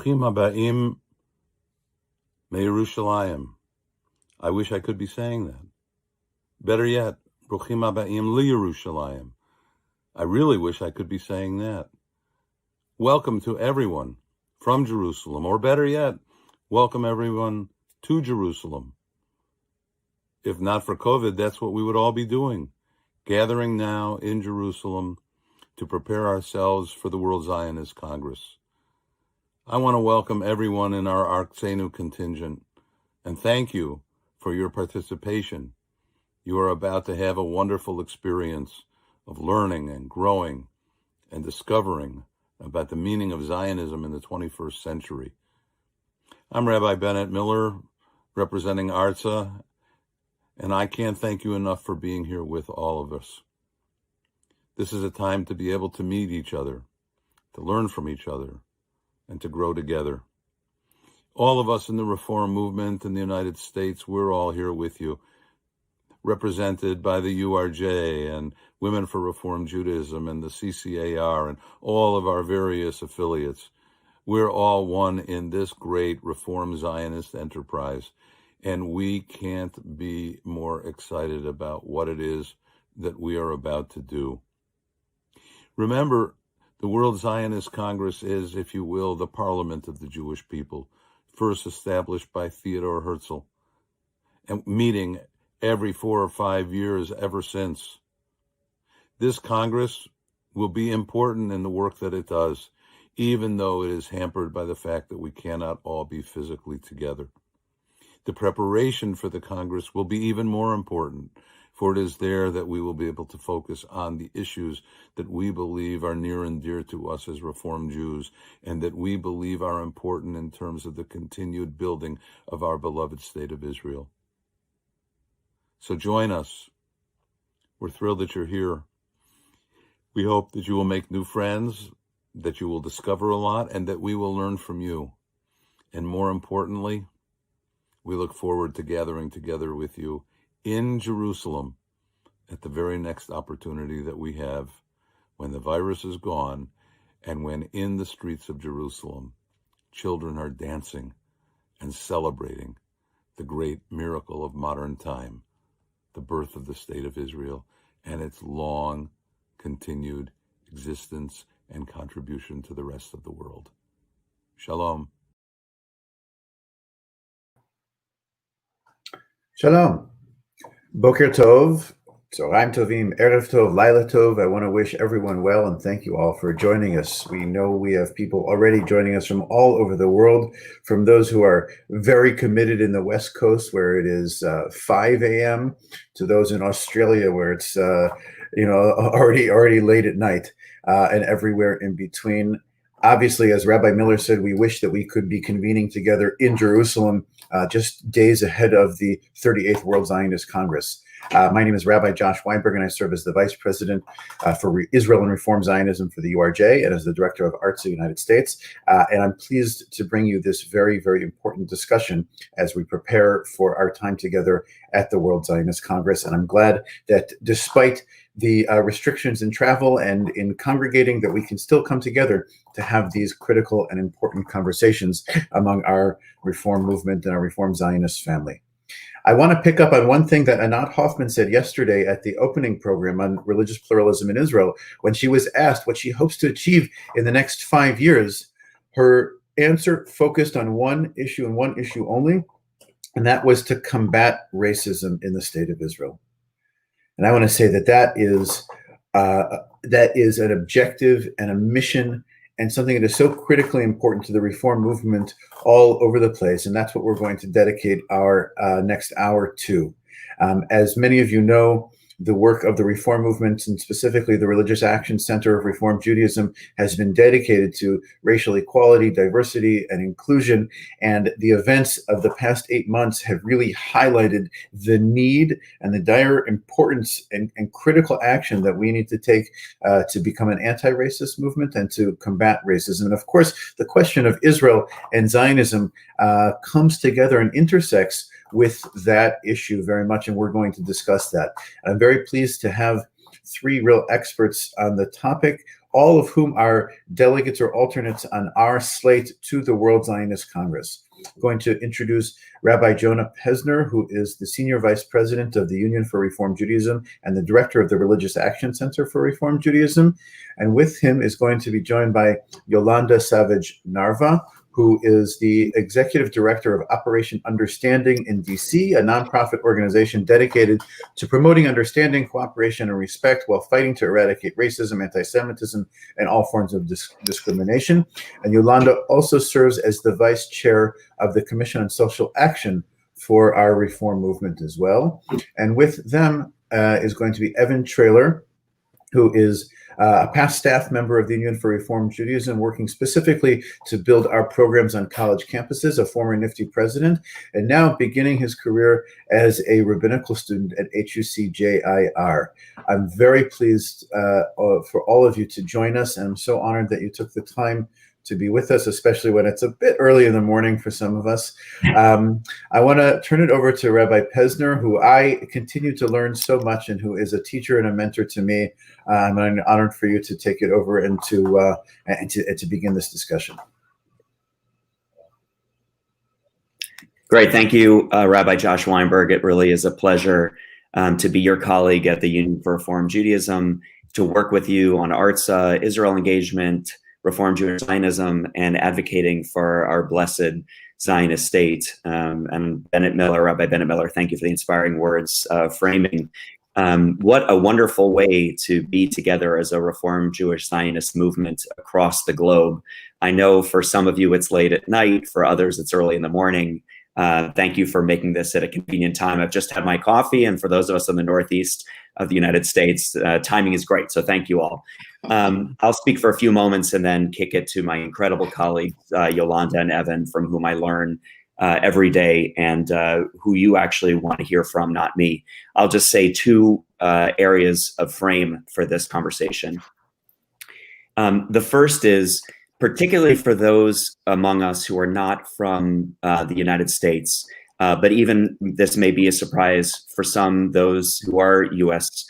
Bruchim habaim meYerushalayim. I wish I could be saying that. Better yet, Bruchim habaim liYerushalayim. I really wish I could be saying that. Welcome to everyone from Jerusalem, or better yet, welcome everyone to Jerusalem. If not for COVID, that's what we would all be doing, gathering now in Jerusalem to prepare ourselves for the World Zionist Congress. I want to welcome everyone in our Arzenu contingent and thank you for your participation. You are about to have a wonderful experience of learning and growing and discovering about the meaning of Zionism in the 21st century. I'm Rabbi Bennett Miller, representing ARTSA, and I can't thank you enough for being here with all of us. This is a time to be able to meet each other, to learn from each other, and to grow together. All of us in the Reform Movement in the United States, we're all here with you, represented by the URJ and Women for Reform Judaism and the CCAR and all of our various affiliates. We're all one in this great Reform Zionist enterprise, and we can't be more excited about what it is that we are about to do. Remember, the World Zionist Congress is, if you will, the parliament of the Jewish people, first established by Theodor Herzl, and meeting every 4 or 5 years ever since. This Congress will be important in the work that it does, even though it is hampered by the fact that we cannot all be physically together. The preparation for the Congress will be even more important, for it is there that we will be able to focus on the issues that we believe are near and dear to us as Reform Jews, and that we believe are important in terms of the continued building of our beloved state of Israel. So join us. We're thrilled that you're here. We hope that you will make new friends, that you will discover a lot, and that we will learn from you. And more importantly, we look forward to gathering together with you in Jerusalem at the very next opportunity that we have when the virus is gone and when in the streets of Jerusalem, children are dancing and celebrating the great miracle of modern time, the birth of the state of Israel and its long continued existence and contribution to the rest of the world. Shalom. Shalom. Boker Tov, Tzoraim Tovim, Erev Tov, Laila Tov. I want to wish everyone well and thank you all for joining us. We know we have people already joining us from all over the world, from those who are very committed in the West Coast where it is 5 a.m. to those in Australia where it's already late at night, and everywhere in between. Obviously, as Rabbi Miller said, we wish that we could be convening together in Jerusalem just days ahead of the 38th World Zionist Congress. My name is Rabbi Josh Weinberg, and I serve as the Vice President for Israel and Reform Zionism for the URJ and as the Director of ARTSA United States. And I'm pleased to bring you this very, very important discussion as we prepare for our time together at the World Zionist Congress. And I'm glad that despite the restrictions in travel and in congregating, that we can still come together to have these critical and important conversations among our Reform Movement and our Reform Zionist family. I want to pick up on one thing that Anat Hoffman said yesterday at the opening program on religious pluralism in Israel. When she was asked what she hopes to achieve in the next 5 years, her answer focused on one issue and one issue only, and that was to combat racism in the state of Israel. And I want to say that is an objective and a mission and something that is so critically important to the Reform movement all over the place. And that's what we're going to dedicate our next hour to. As many of you know, the work of the Reform movement, and specifically the Religious Action Center of Reform Judaism, has been dedicated to racial equality, diversity, and inclusion. And the events of the past 8 months have really highlighted the need and the dire importance and critical action that we need to take to become an anti-racist movement and to combat racism. And of course, the question of Israel and Zionism comes together and intersects with that issue very much, and we're going to discuss that. I'm very pleased to have three real experts on the topic, all of whom are delegates or alternates on our slate to the World Zionist Congress. I'm going to introduce Rabbi Jonah Pesner, who is the Senior Vice President of the Union for Reform Judaism and the Director of the Religious Action Center for Reform Judaism. And with him is going to be joined by Yolanda Savage Narva, who is the Executive Director of Operation Understanding in DC, a nonprofit organization dedicated to promoting understanding, cooperation, and respect while fighting to eradicate racism, anti-Semitism, and all forms of discrimination. And Yolanda also serves as the Vice Chair of the Commission on Social Action for our Reform Movement as well. And with them is going to be Evan Traylor, who is a past staff member of the Union for Reform Judaism, working specifically to build our programs on college campuses, a former NIFTY president, and now beginning his career as a rabbinical student at HUC-JIR. I'm very pleased for all of you to join us, and I'm so honored that you took the time to be with us, especially when it's a bit early in the morning for some of us. I want to turn it over to Rabbi Pesner, who I continue to learn so much and who is a teacher and a mentor to me. I'm honored for you to take it over and to begin this discussion. Great. Thank you, Rabbi Josh Weinberg. It really is a pleasure to be your colleague at the Union for Reform Judaism, to work with you on ARTSA, Israel engagement, Reform Jewish Zionism, and advocating for our blessed Zionist state. And Rabbi Bennett Miller, thank you for the inspiring words framing. What a wonderful way to be together as a Reform Jewish Zionist movement across the globe. I know for some of you it's late at night, for others it's early in the morning. Thank you for making this at a convenient time. I've just had my coffee, and for those of us in the Northeast of the United States, timing is great, so thank you all. I'll speak for a few moments and then kick it to my incredible colleagues, Yolanda and Evan, from whom I learn every day, and who you actually want to hear from, not me. I'll just say two areas of frame for this conversation. The first is, particularly for those among us who are not from the United States, but even this may be a surprise for some, those who are US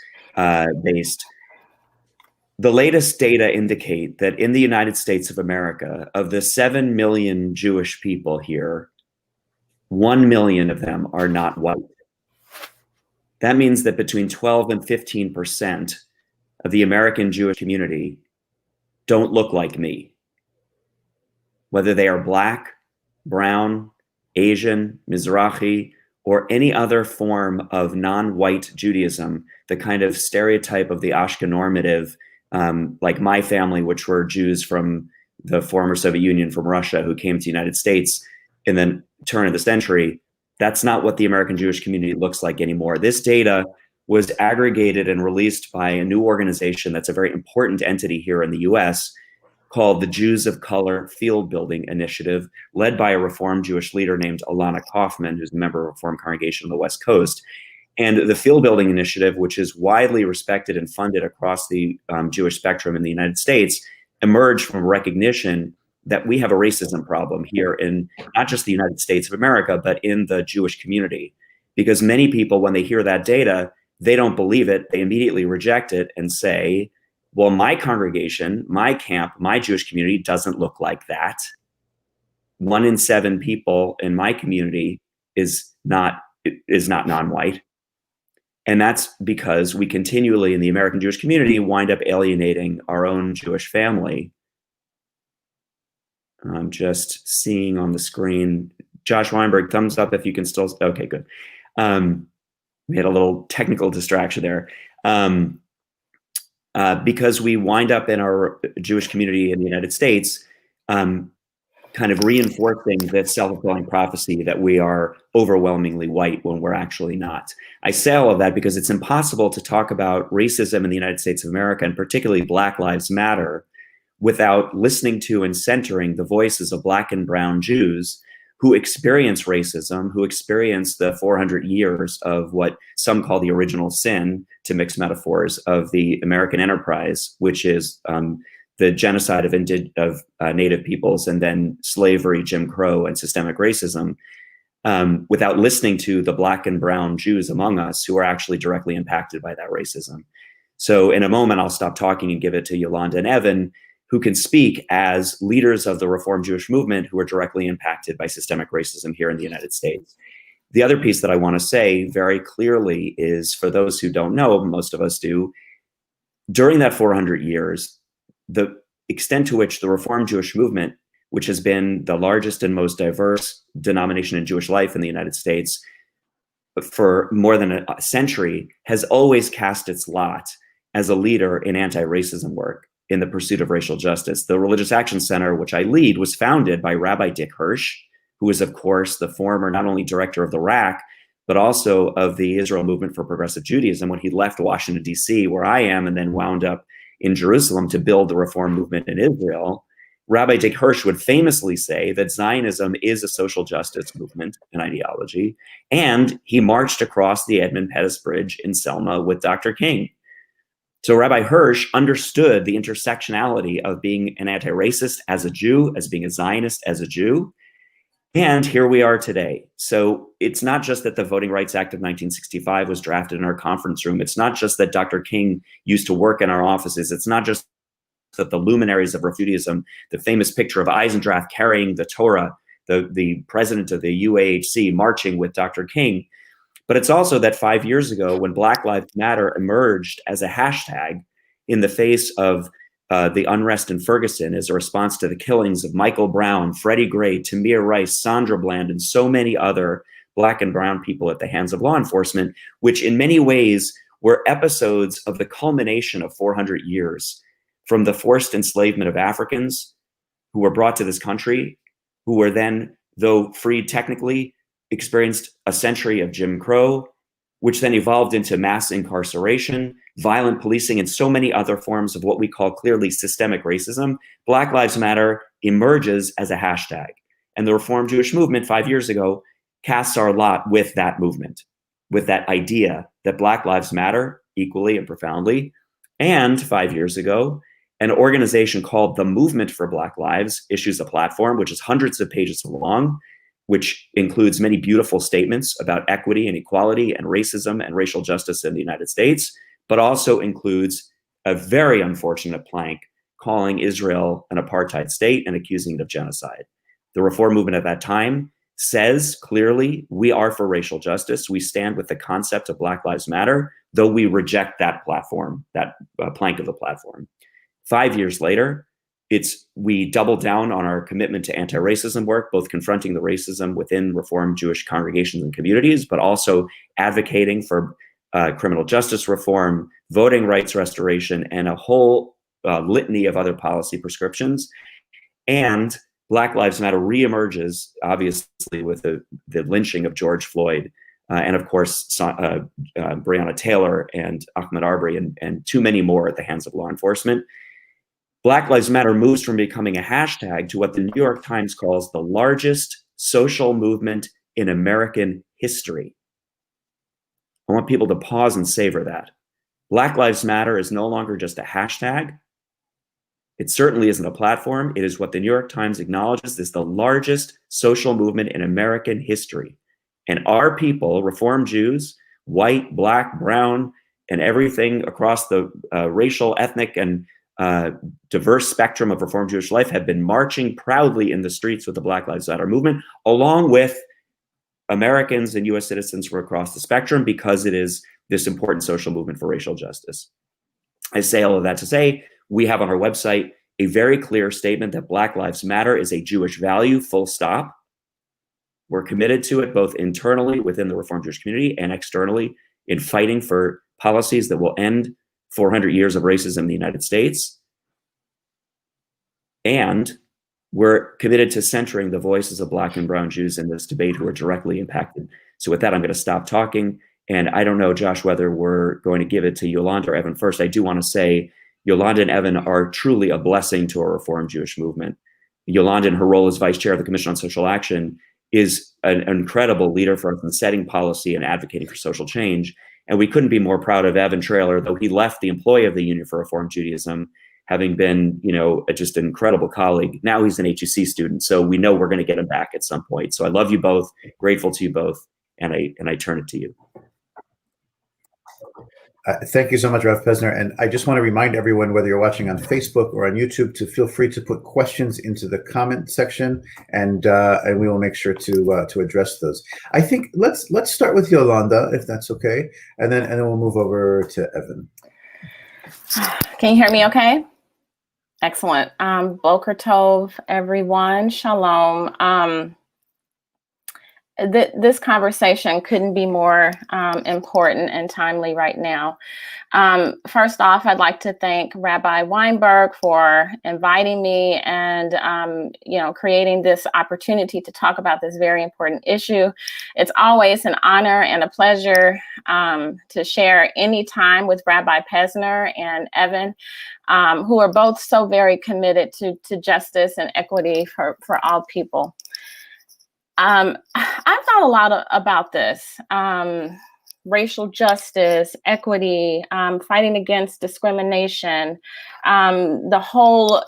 based. The latest data indicate that in the United States of America, of the 7 million Jewish people here, 1 million of them are not white. That means that between 12 and 15% of the American Jewish community don't look like me. Whether they are Black, brown, Asian, Mizrahi, or any other form of non-white Judaism, the kind of stereotype of the Ashkenormative, like my family, which were Jews from the former Soviet Union, from Russia, who came to the United States in the turn of the century, that's not what the American Jewish community looks like anymore. This data was aggregated and released by a new organization that's a very important entity here in the US, called the Jews of Color Field Building Initiative, led by a Reform Jewish leader named Alana Kaufman, who's a member of a Reform congregation on the West Coast. And the Field Building Initiative, which is widely respected and funded across the Jewish spectrum in the United States, emerged from recognition that we have a racism problem here in not just the United States of America, but in the Jewish community. Because many people, when they hear that data, they don't believe it. They immediately reject it and say, well, my congregation, my camp, my Jewish community doesn't look like that. 1 in 7 people in my community is not non-white. And that's because we continually in the American Jewish community wind up alienating our own Jewish family. I'm just seeing on the screen, Josh Weinberg, thumbs up if you can still, okay, good. We had a little technical distraction there. Because we wind up in our Jewish community in the United States, kind of reinforcing this self-fulfilling prophecy that we are overwhelmingly white when we're actually not. I say all of that because it's impossible to talk about racism in the United States of America, and particularly Black Lives Matter, without listening to and centering the voices of Black and brown Jews who experience racism, who experience the 400 years of what some call the original sin, to mix metaphors, of the American enterprise, which is the genocide of Native peoples, and then slavery, Jim Crow, and systemic racism, without listening to the Black and brown Jews among us who are actually directly impacted by that racism. So in a moment, I'll stop talking and give it to Yolanda and Evan, who can speak as leaders of the Reform Jewish movement who are directly impacted by systemic racism here in the United States. The other piece that I want to say very clearly is, for those who don't know, most of us do, during that 400 years, the extent to which the Reform Jewish movement, which has been the largest and most diverse denomination in Jewish life in the United States for more than a century, has always cast its lot as a leader in anti-racism work in the pursuit of racial justice. The Religious Action Center, which I lead, was founded by Rabbi Dick Hirsch, who is, of course, the former not only director of the RAC, but also of the Israel Movement for Progressive Judaism when he left Washington, D.C., where I am, and then wound up in Jerusalem to build the Reform movement in Israel. Rabbi Dick Hirsch would famously say that Zionism is a social justice movement and ideology, and he marched across the Edmund Pettus Bridge in Selma with Dr. King. So Rabbi Hirsch understood the intersectionality of being an anti-racist as a Jew, as being a Zionist as a Jew, and here we are today. So it's not just that the Voting Rights Act of 1965 was drafted in our conference room. It's not just that Dr. King used to work in our offices. It's not just that the luminaries of refugeeism, the famous picture of Eisendrath carrying the Torah, the president of the UAHC marching with Dr. King. But it's also that 5 years ago, when Black Lives Matter emerged as a hashtag in the face of the unrest in Ferguson as a response to the killings of Michael Brown, Freddie Gray, Tamir Rice, Sandra Bland, and so many other Black and brown people at the hands of law enforcement, which in many ways were episodes of the culmination of 400 years from the forced enslavement of Africans who were brought to this country, who were then, though freed technically, experienced a century of Jim Crow, which then evolved into mass incarceration, violent policing, and so many other forms of what we call clearly systemic racism. Black Lives Matter emerges as a hashtag. And the Reform Jewish movement 5 years ago casts our lot with that movement, with that idea that Black Lives Matter equally and profoundly. And 5 years ago, an organization called the Movement for Black Lives issues a platform, which is hundreds of pages long, which includes many beautiful statements about equity and equality and racism and racial justice in the United States, but also includes a very unfortunate plank calling Israel an apartheid state and accusing it of genocide. The Reform movement at that time says clearly, we are for racial justice. We stand with the concept of Black Lives Matter, though we reject that platform, that plank of the platform. 5 years later, we double down on our commitment to anti-racism work, both confronting the racism within Reform Jewish congregations and communities, but also advocating for criminal justice reform, voting rights restoration, and a whole litany of other policy prescriptions. And Black Lives Matter reemerges, obviously, with the lynching of George Floyd, and of course, Breonna Taylor and Ahmaud Arbery, and too many more at the hands of law enforcement. Black Lives Matter moves from becoming a hashtag to what the New York Times calls the largest social movement in American history. I want people to pause and savor that. Black Lives Matter is no longer just a hashtag. It certainly isn't a platform. It is what the New York Times acknowledges is the largest social movement in American history. And our people, Reform Jews, white, Black, brown, and everything across the racial, ethnic, and diverse spectrum of Reform Jewish life, have been marching proudly in the streets with the Black Lives Matter movement, along with Americans and US citizens from across the spectrum, because it is this important social movement for racial justice. I say all of that to say, we have on our website a very clear statement that Black Lives Matter is a Jewish value, full stop. We're committed to it both internally within the Reform Jewish community and externally in fighting for policies that will end 400 years of racism in the United States. And we're committed to centering the voices of Black and brown Jews in this debate who are directly impacted. So with that, I'm going to stop talking. And I don't know, Josh, whether we're going to give it to Yolanda or Evan first. I do want to say Yolanda and Evan are truly a blessing to our Reform Jewish movement. Yolanda, in her role as vice chair of the Commission on Social Action, is an incredible leader for us in setting policy and advocating for social change. And we couldn't be more proud of Evan Traylor, though he left the employ of the Union for Reform Judaism, having been, just an incredible colleague. Now he's an HEC student, so we know we're going to get him back at some point. So I love you both, grateful to you both, and I turn it to you. Thank you so much, Rev Pesner. And I just want to remind everyone, whether you're watching on Facebook or on YouTube, to feel free to put questions into the comment section, and we will make sure to address those. I think let's start with Yolanda, if that's okay, and then we'll move over to Evan. Can you hear me okay? Excellent. Boker Tov, everyone. Shalom. This conversation couldn't be more important and timely right now. First off, I'd like to thank Rabbi Weinberg for inviting me and creating this opportunity to talk about this very important issue. It's always an honor and a pleasure to share any time with Rabbi Pesner and Evan, who are both so very committed to justice and equity for all people. I've thought a lot about this, racial justice, equity, fighting against discrimination, the whole,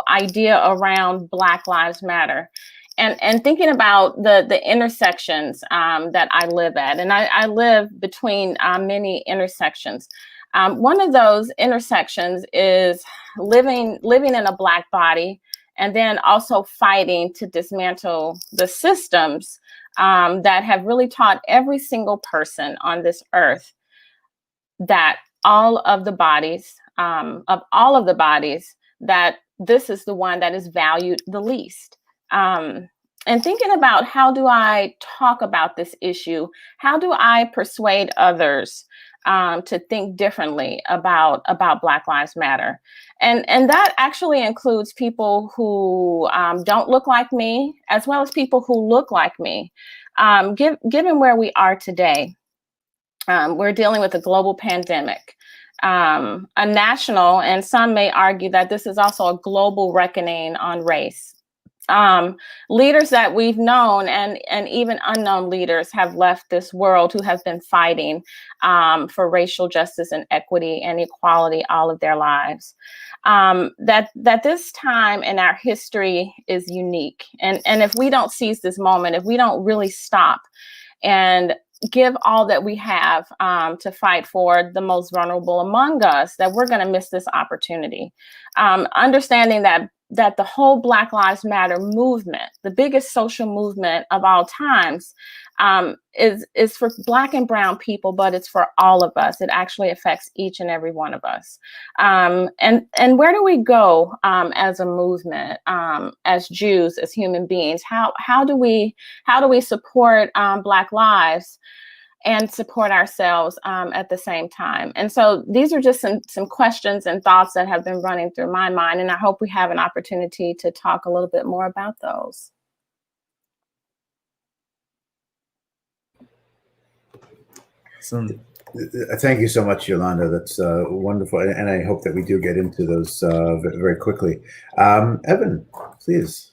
idea around Black Lives Matter, and thinking about the intersections that I live at. And I live between many intersections. One of those intersections is living in a Black body, and then also fighting to dismantle the systems that have really taught every single person on this earth that all of the bodies, that this is the one that is valued the least. And thinking about, how do I talk about this issue? How do I persuade others to think differently about Black Lives Matter? And that actually includes people who don't look like me, as well as people who look like me. Given where we are today, we're dealing with a global pandemic, a national, and some may argue that this is also a global reckoning on race. Leaders that we've known and even unknown leaders have left this world who have been fighting for racial justice and equity and equality all of their lives. That this time in our history is unique. And if we don't seize this moment, if we don't really stop and give all that we have to fight for the most vulnerable among us, that we're going to miss this opportunity. Understanding that the whole Black Lives Matter movement, the biggest social movement of all times, is for Black and brown people, but it's for all of us. It actually affects each and every one of us. And where do we go as a movement, as Jews, as human beings? How do we support Black lives and support ourselves at the same time? And so these are just some questions and thoughts that have been running through my mind, and I hope we have an opportunity to talk a little bit more about those. Awesome. Thank you so much, Yolanda. That's wonderful, and I hope that we do get into those very quickly. Evan, please.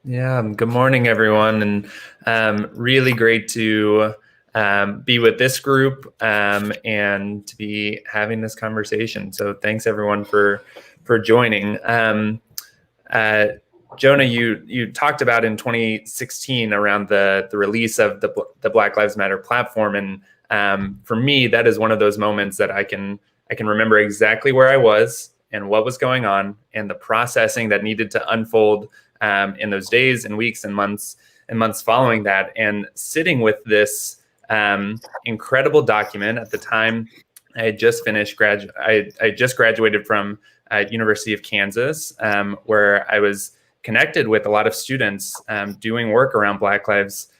Yeah, good morning, everyone, and really great to be with this group and to be having this conversation. So thanks, everyone, for joining. Jonah, you talked about in 2016 around the release of the Black Lives Matter platform, and for me, that is one of those moments that I can remember exactly where I was and what was going on and the processing that needed to unfold in those days and weeks and months following that, and sitting with this incredible document. At the time, I had just finished I just graduated from University of Kansas, where I was connected with a lot of students doing work around Black Lives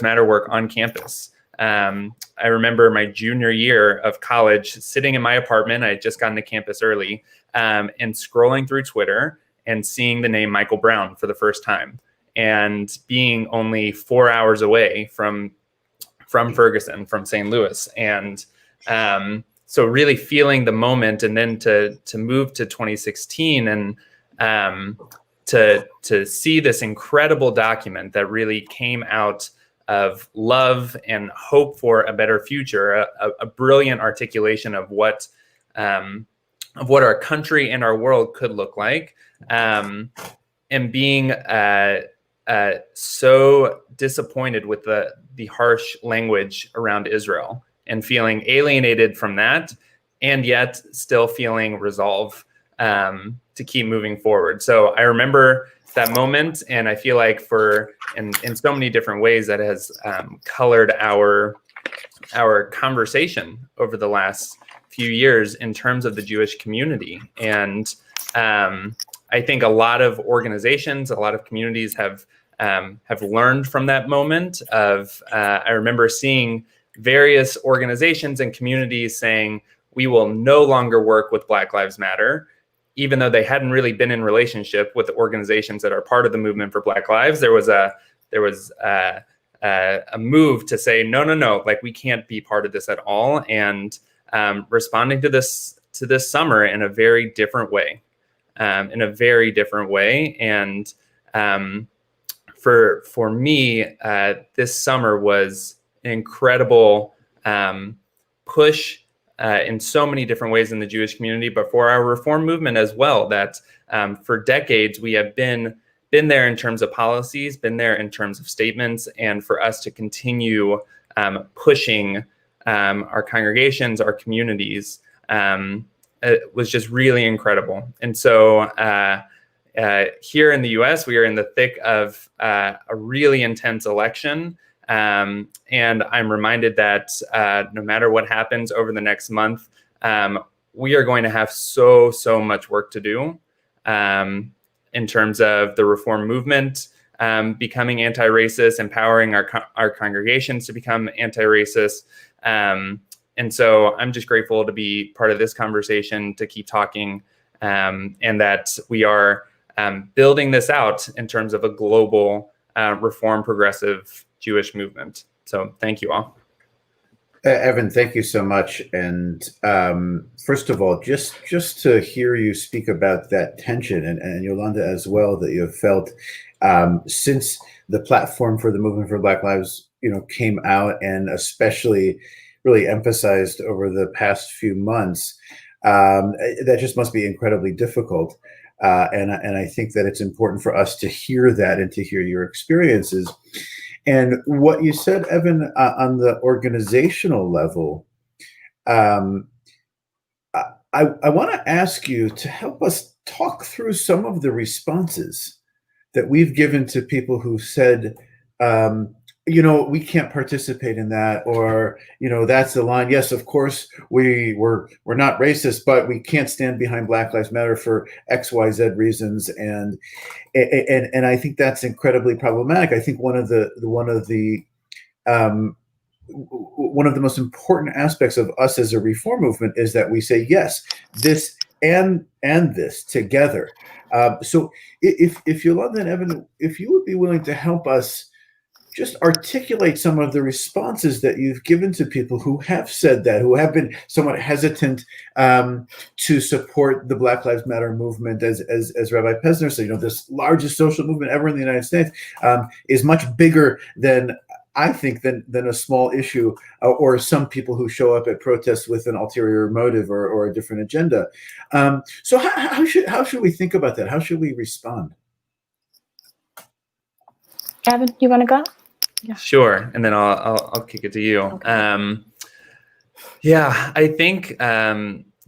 Matter work on campus. I remember my junior year of college, sitting in my apartment. I had just gotten to campus early, and scrolling through Twitter and seeing the name Michael Brown for the first time, and being only 4 hours away from Ferguson, from St. Louis. And so really feeling the moment, and then to move to 2016 and to see this incredible document that really came out of love and hope for a better future, a brilliant articulation of what our country and our world could look like, and being so disappointed with the harsh language around Israel, and feeling alienated from that, and yet still feeling resolve to keep moving forward. So I remember that moment, and I feel like in so many different ways that has colored our conversation over the last few years in terms of the Jewish community. And I think a lot of organizations, a lot of communities have learned from that moment of, I remember seeing various organizations and communities saying, we will no longer work with Black Lives Matter, even though they hadn't really been in relationship with the organizations that are part of the movement for Black Lives. There was a move to say, no, like we can't be part of this at all. And responding to this summer in a very different way, And for me, this summer was an incredible push in so many different ways in the Jewish community, but for our Reform movement as well, that for decades we have been there in terms of policies, been there in terms of statements, and for us to continue pushing our congregations, our communities, it was just really incredible. And so here in the US, we are in the thick of a really intense election. And I'm reminded that no matter what happens over the next month, we are going to have so much work to do in terms of the Reform movement becoming anti-racist, empowering our congregations to become anti-racist. And so I'm just grateful to be part of this conversation, to keep talking, and that we are building this out in terms of a global Reform progressive Jewish movement. So thank you all. Evan, thank you so much. And first of all, just to hear you speak about that tension, and Yolanda as well, that you have felt since the platform for the Movement for Black Lives, came out, and especially really emphasized over the past few months, that just must be incredibly difficult. And I think that it's important for us to hear that and to hear your experiences. And what you said, Evan, on the organizational level, I want to ask you to help us talk through some of the responses that we've given to people who said, we can't participate in that, or, that's the line. Yes, of course, we're not racist, but we can't stand behind Black Lives Matter for X, Y, Z reasons. And I think that's incredibly problematic. I think one of the most important aspects of us as a Reform movement is that we say, yes, this and this together. So if Yolanda and Evan, if you would be willing to help us just articulate some of the responses that you've given to people who have said that, who have been somewhat hesitant to support the Black Lives Matter movement, as Rabbi Pesner said, this largest social movement ever in the United States is much bigger than, I think, than a small issue or some people who show up at protests with an ulterior motive or a different agenda. So how should we think about that? How should we respond? Evan, you want to go? Yeah. Sure, and then I'll kick it to you. Okay. I think,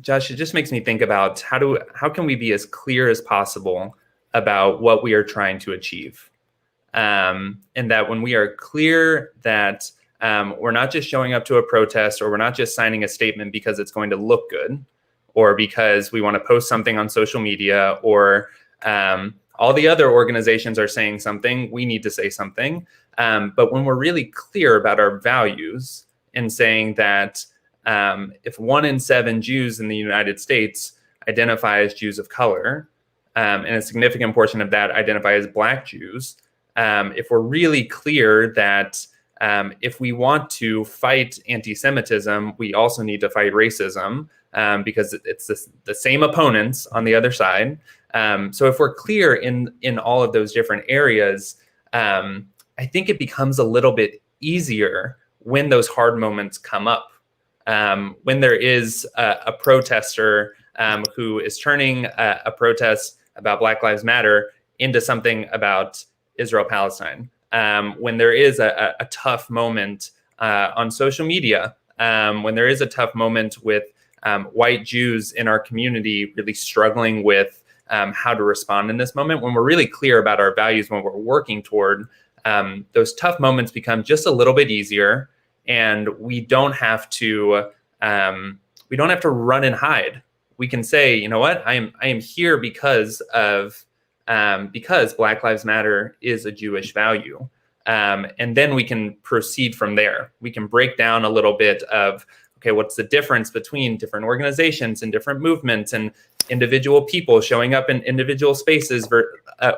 Josh, it just makes me think about how can we be as clear as possible about what we are trying to achieve, and that when we are clear that we're not just showing up to a protest, or we're not just signing a statement because it's going to look good, or because we want to post something on social media, or all the other organizations are saying something, we need to say something. But when we're really clear about our values and saying that if 1 in 7 Jews in the United States identify as Jews of color, and a significant portion of that identify as Black Jews, if we're really clear that if we want to fight anti-Semitism, we also need to fight racism, because it's the same opponents on the other side. So if we're clear in all of those different areas, I think it becomes a little bit easier when those hard moments come up. When there is a protester who is turning a protest about Black Lives Matter into something about Israel-Palestine. When there is a tough moment on social media when there is a tough moment with white Jews in our community really struggling with how to respond in this moment, when we're really clear about our values, when we're working toward, those tough moments become just a little bit easier, and we don't have to run and hide. We can say, you know what, I am here because Black Lives Matter is a Jewish value. And then we can proceed from there. We can break down a little bit of, okay, what's the difference between different organizations and different movements and individual people showing up in individual spaces.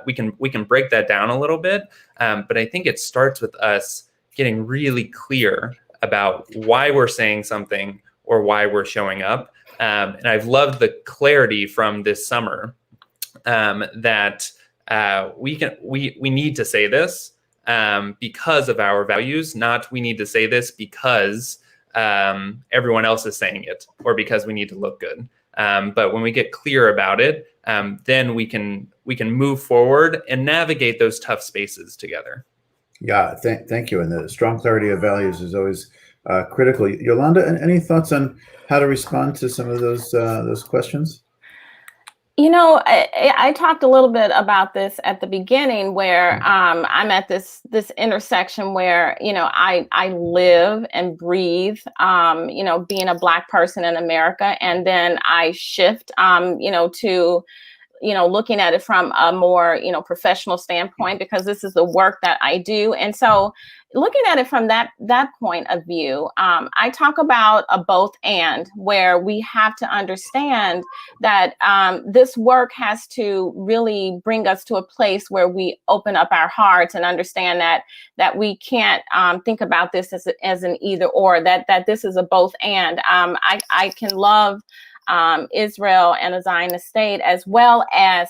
We can break that down a little bit. But I think it starts with us getting really clear about why we're saying something or why we're showing up. And I've loved the clarity from this summer that we need to say this because of our values, not we need to say this because everyone else is saying it or because we need to look good. But when we get clear about it, then we can move forward and navigate those tough spaces together. Yeah, thank you. And the strong clarity of values is always critical. Yolanda, any thoughts on how to respond to some of those questions? You know, I talked a little bit about this at the beginning, where I'm at this intersection where, you know, I live and breathe, you know, being a Black person in America, and then I shift, you know, to, you know, looking at it from a more, you know, professional standpoint, because this is the work that I do. And so looking at it from that point of view, I talk about a both and, where we have to understand that this work has to really bring us to a place where we open up our hearts and understand that we can't think about this as an either or, that this is a both and. I can love Israel and a Zionist state, as well as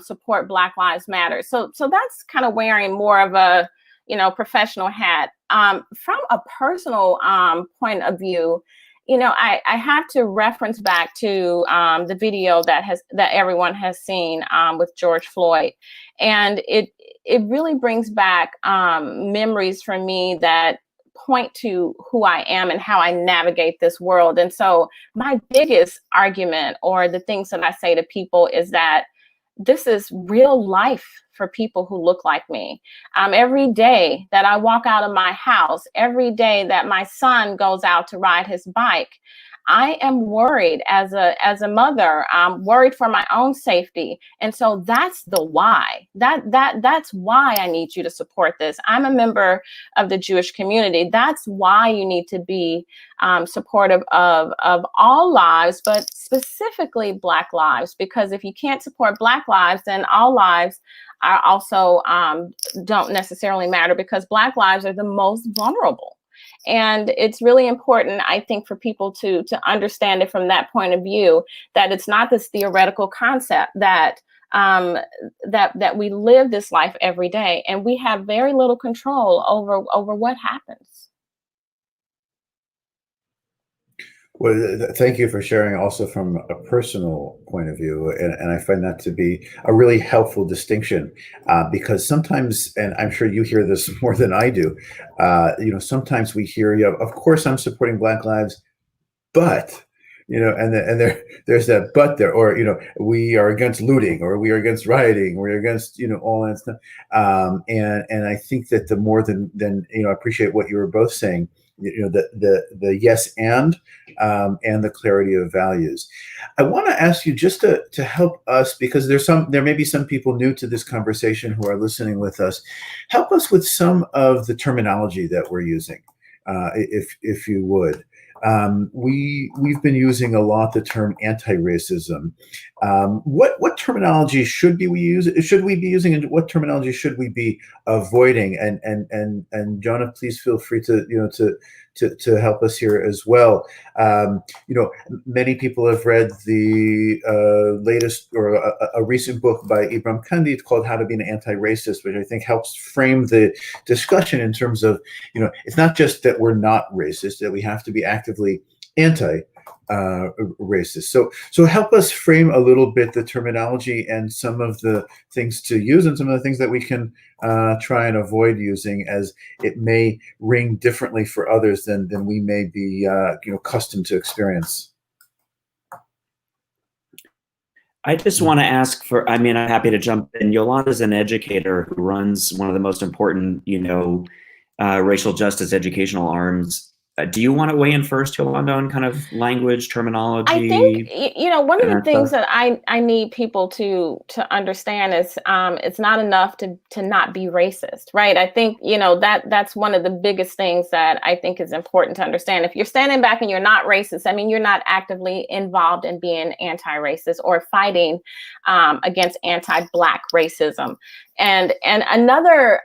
support Black Lives Matter. So that's kind of wearing more of a, you know, professional hat. From a personal point of view, you know, I have to reference back to the video that everyone has seen with George Floyd, and it really brings back memories for me that point to who I am and how I navigate this world. And so my biggest argument, or the things that I say to people, is that this is real life for people who look like me. Every day that I walk out of my house, every day that my son goes out to ride his bike, I am worried as a mother. I'm worried for my own safety. And so that's the why. That's why I need you to support this. I'm a member of the Jewish community. That's why you need to be supportive of all lives, but specifically Black lives, because if you can't support Black lives, then all lives are also don't necessarily matter, because Black lives are the most vulnerable. And it's really important, I think, for people to understand it from that point of view, that it's not this theoretical concept that that we live this life every day, and we have very little control over what happens. Well, thank you for sharing also from a personal point of view. And I find that to be a really helpful distinction, because sometimes, and I'm sure you hear this more than I do, you know, sometimes we hear, you know, of course I'm supporting Black lives, but, you know, and there's that but there, or, you know, we are against looting, or we are against rioting, we're against, you know, all that stuff. And I think that the more than, you know, I appreciate what you were both saying, you know, the yes and the clarity of values. I want to ask you, just to help us, because there may be some people new to this conversation who are listening with us, help us with some of the terminology that we're using, if you would. We've been using a lot the term anti-racism. What terminology should we be using, and what terminology should we be avoiding? And Jonah, please feel free to, you know, to help us here as well. You know, many people have read the latest, or a recent book by Ibram Kendi called "How to Be an Anti-Racist," which I think helps frame the discussion in terms of, you know, it's not just that we're not racist, that we have to be actively anti-racist. racist. So help us frame a little bit the terminology and some of the things to use and some of the things that we can try and avoid using, as it may ring differently for others than we may be accustomed to experience. I just want to ask for, I mean, I'm happy to jump in. Yolanda's an educator who runs one of the most important, racial justice educational arms. Do you want to weigh in first, Yolanda, on kind of language, terminology? I think, one of the things that I need people to understand is it's not enough to not be racist, right? I think, that's one of the biggest things that I think is important to understand. If you're standing back and you're not racist, I mean, you're not actively involved in being anti-racist or fighting against anti-Black racism. And another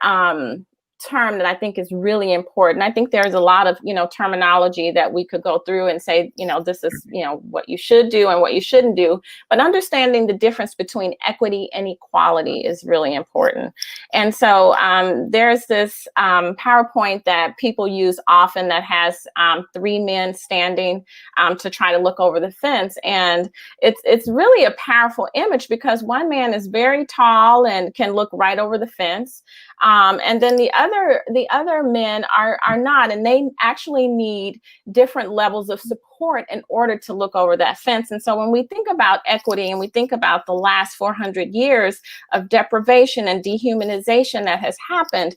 term that I think is really important. I think there's a lot of, terminology that we could go through and say, this is, what you should do and what you shouldn't do. But understanding the difference between equity and equality is really important. And so there's this PowerPoint that people use often that has 3 men standing to try to look over the fence. And it's really a powerful image because one man is very tall and can look right over the fence. And then the other men are not, and they actually need different levels of support in order to look over that fence. And so when we think about equity and we think about the last 400 years of deprivation and dehumanization that has happened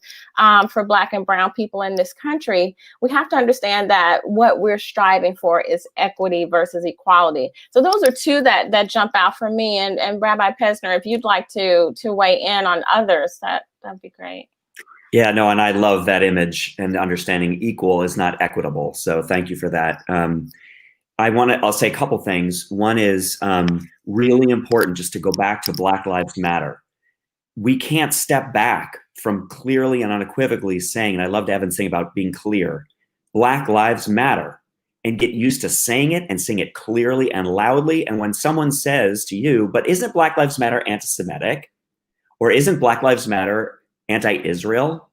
for Black and Brown people in this country, we have to understand that what we're striving for is equity versus equality. So those are two that jump out for me. And Rabbi Pesner, if you'd like to weigh in on others, that'd be great. Yeah, no, and I love that image and understanding equal is not equitable. So thank you for that. I'll say a couple things. One is really important just to go back to Black Lives Matter. We can't step back from clearly and unequivocally saying, and I loved Evan saying about being clear, Black Lives Matter, and get used to saying it and saying it clearly and loudly. And when someone says to you, but isn't Black Lives Matter anti-Semitic? Or isn't Black Lives Matter anti-Israel?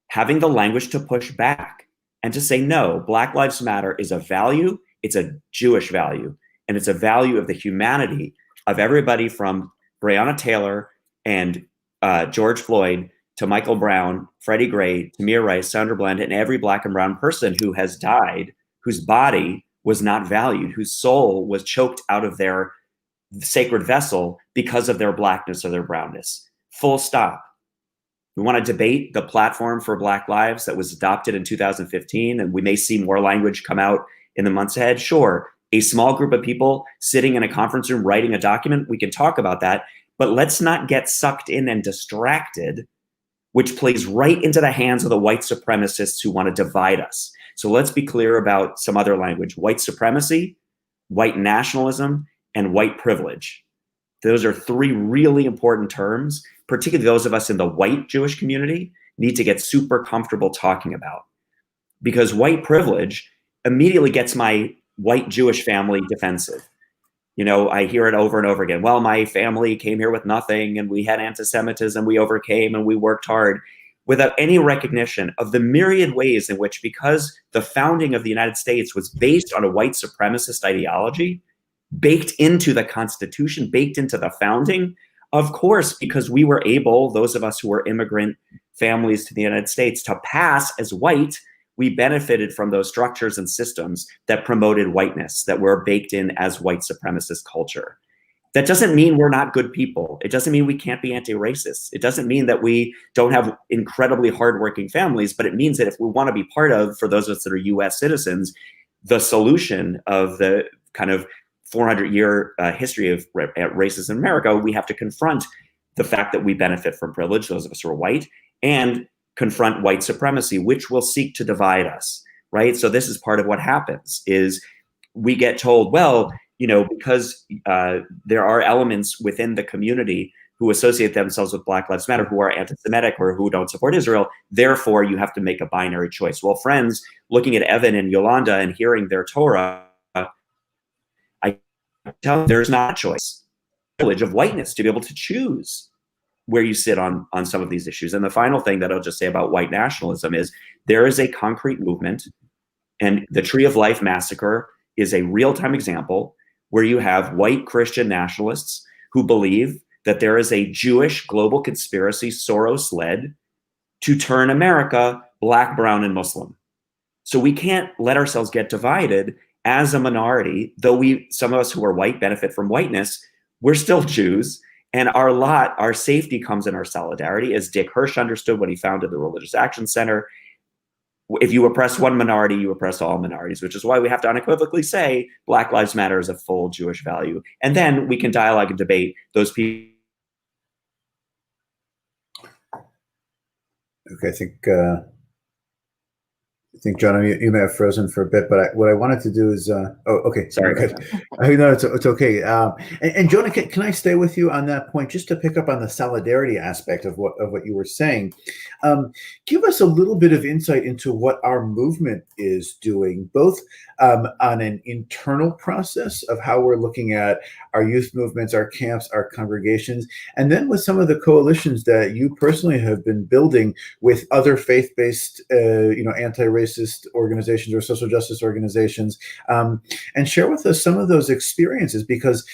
Having the language to push back and to say, no, Black Lives Matter is a value, it's a Jewish value, and it's a value of the humanity of everybody from Breonna Taylor and George Floyd to Michael Brown, Freddie Gray, Tamir Rice, Sandra Bland, and every Black and Brown person who has died, whose body was not valued, whose soul was choked out of their sacred vessel because of their Blackness or their brownness. Full stop. We want to debate the platform for Black Lives that was adopted in 2015, and we may see more language come out in the months ahead. Sure, a small group of people sitting in a conference room writing a document, we can talk about that, but let's not get sucked in and distracted, which plays right into the hands of the white supremacists who want to divide us. So let's be clear about some other language: white supremacy, white nationalism, and white privilege. Those are 3 really important terms, particularly those of us in the white Jewish community need to get super comfortable talking about. Because white privilege immediately gets my white Jewish family defensive. I hear it over and over again. Well, my family came here with nothing and we had anti-Semitism, we overcame and we worked hard, without any recognition of the myriad ways in which, because the founding of the United States was based on a white supremacist ideology, baked into the Constitution, baked into the founding, of course, because we were able, those of us who were immigrant families to the United States, to pass as white, we benefited from those structures and systems that promoted whiteness, that were baked in as white supremacist culture. That doesn't mean we're not good people. It doesn't mean we can't be anti-racist. It doesn't mean that we don't have incredibly hardworking families, but it means that if we want to be part of, for those of us that are US citizens, the solution of the kind of 400-year history of racism in America, we have to confront the fact that we benefit from privilege, those of us who are white, and confront white supremacy, which will seek to divide us, right? So this is part of what happens, is we get told, well, because there are elements within the community who associate themselves with Black Lives Matter, who are anti-Semitic or who don't support Israel, therefore you have to make a binary choice. Well, friends, looking at Evan and Yolanda and hearing their Torah, I tell them there's not a choice. Privilege of whiteness to be able to choose where you sit on some of these issues. And the final thing that I'll just say about white nationalism is there is a concrete movement, and the Tree of Life massacre is a real-time example where you have white Christian nationalists who believe that there is a Jewish global conspiracy, Soros-led, to turn America black, brown, and Muslim. So we can't let ourselves get divided as a minority, though some of us who are white benefit from whiteness, we're still Jews. And our safety comes in our solidarity, as Dick Hirsch understood when he founded the Religious Action Center. If you oppress one minority, you oppress all minorities, which is why we have to unequivocally say Black Lives Matter is a full Jewish value. And then we can dialogue and debate those people. Okay, I think, John, you may have frozen for a bit, but what I wanted to do is, okay. Sorry. Good. No, it's okay. And Jonah, can I stay with you on that point, just to pick up on the solidarity aspect of what you were saying? Give us a little bit of insight into what our movement is doing, both on an internal process of how we're looking at our youth movements, our camps, our congregations, and then with some of the coalitions that you personally have been building with other faith-based, anti-racist organizations or social justice organizations, and share with us some of those experiences, because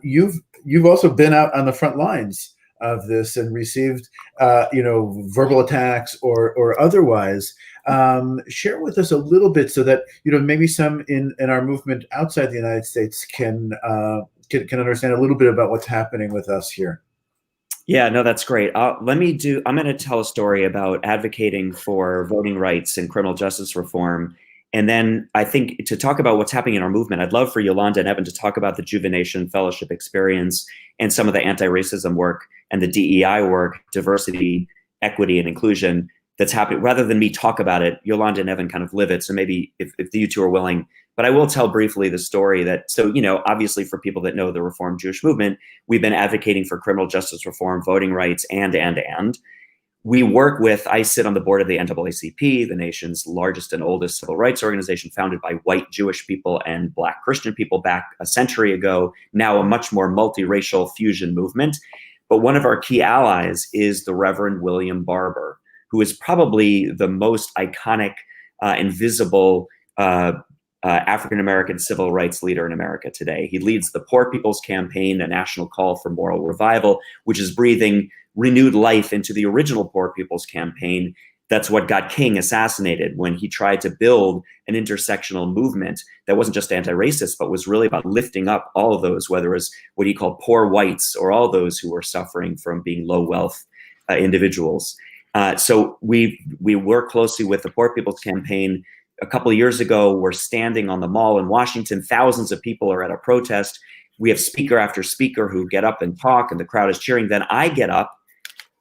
you've also been out on the front lines of this and received verbal attacks or otherwise. Share with us a little bit so that maybe some in our movement outside the United States can understand a little bit about what's happening with us here. Yeah, no, that's great. I'm going to tell a story about advocating for voting rights and criminal justice reform. And then I think to talk about what's happening in our movement, I'd love for Yolanda and Evan to talk about the Juvenation Fellowship experience and some of the anti-racism work and the DEI work, diversity, equity, and inclusion that's happening. Rather than me talk about it, Yolanda and Evan kind of live it. So maybe if you two are willing, but I will tell briefly the story obviously for people that know the Reform Jewish Movement, we've been advocating for criminal justice reform, voting rights, and. I sit on the board of the NAACP, the nation's largest and oldest civil rights organization, founded by white Jewish people and Black Christian people back a century ago, now a much more multiracial fusion movement. But one of our key allies is the Reverend William Barber, who is probably the most iconic and visible African-American civil rights leader in America today. He leads the Poor People's Campaign, a national call for moral revival, which is breathing renewed life into the original Poor People's Campaign. That's what got King assassinated, when he tried to build an intersectional movement that wasn't just anti-racist, but was really about lifting up all of those, whether it was what he called poor whites or all those who were suffering from being low wealth individuals. So we work closely with the Poor People's Campaign. A couple of years ago, we're standing on the mall in Washington. Thousands of people are at a protest. We have speaker after speaker who get up and talk, and the crowd is cheering. Then I get up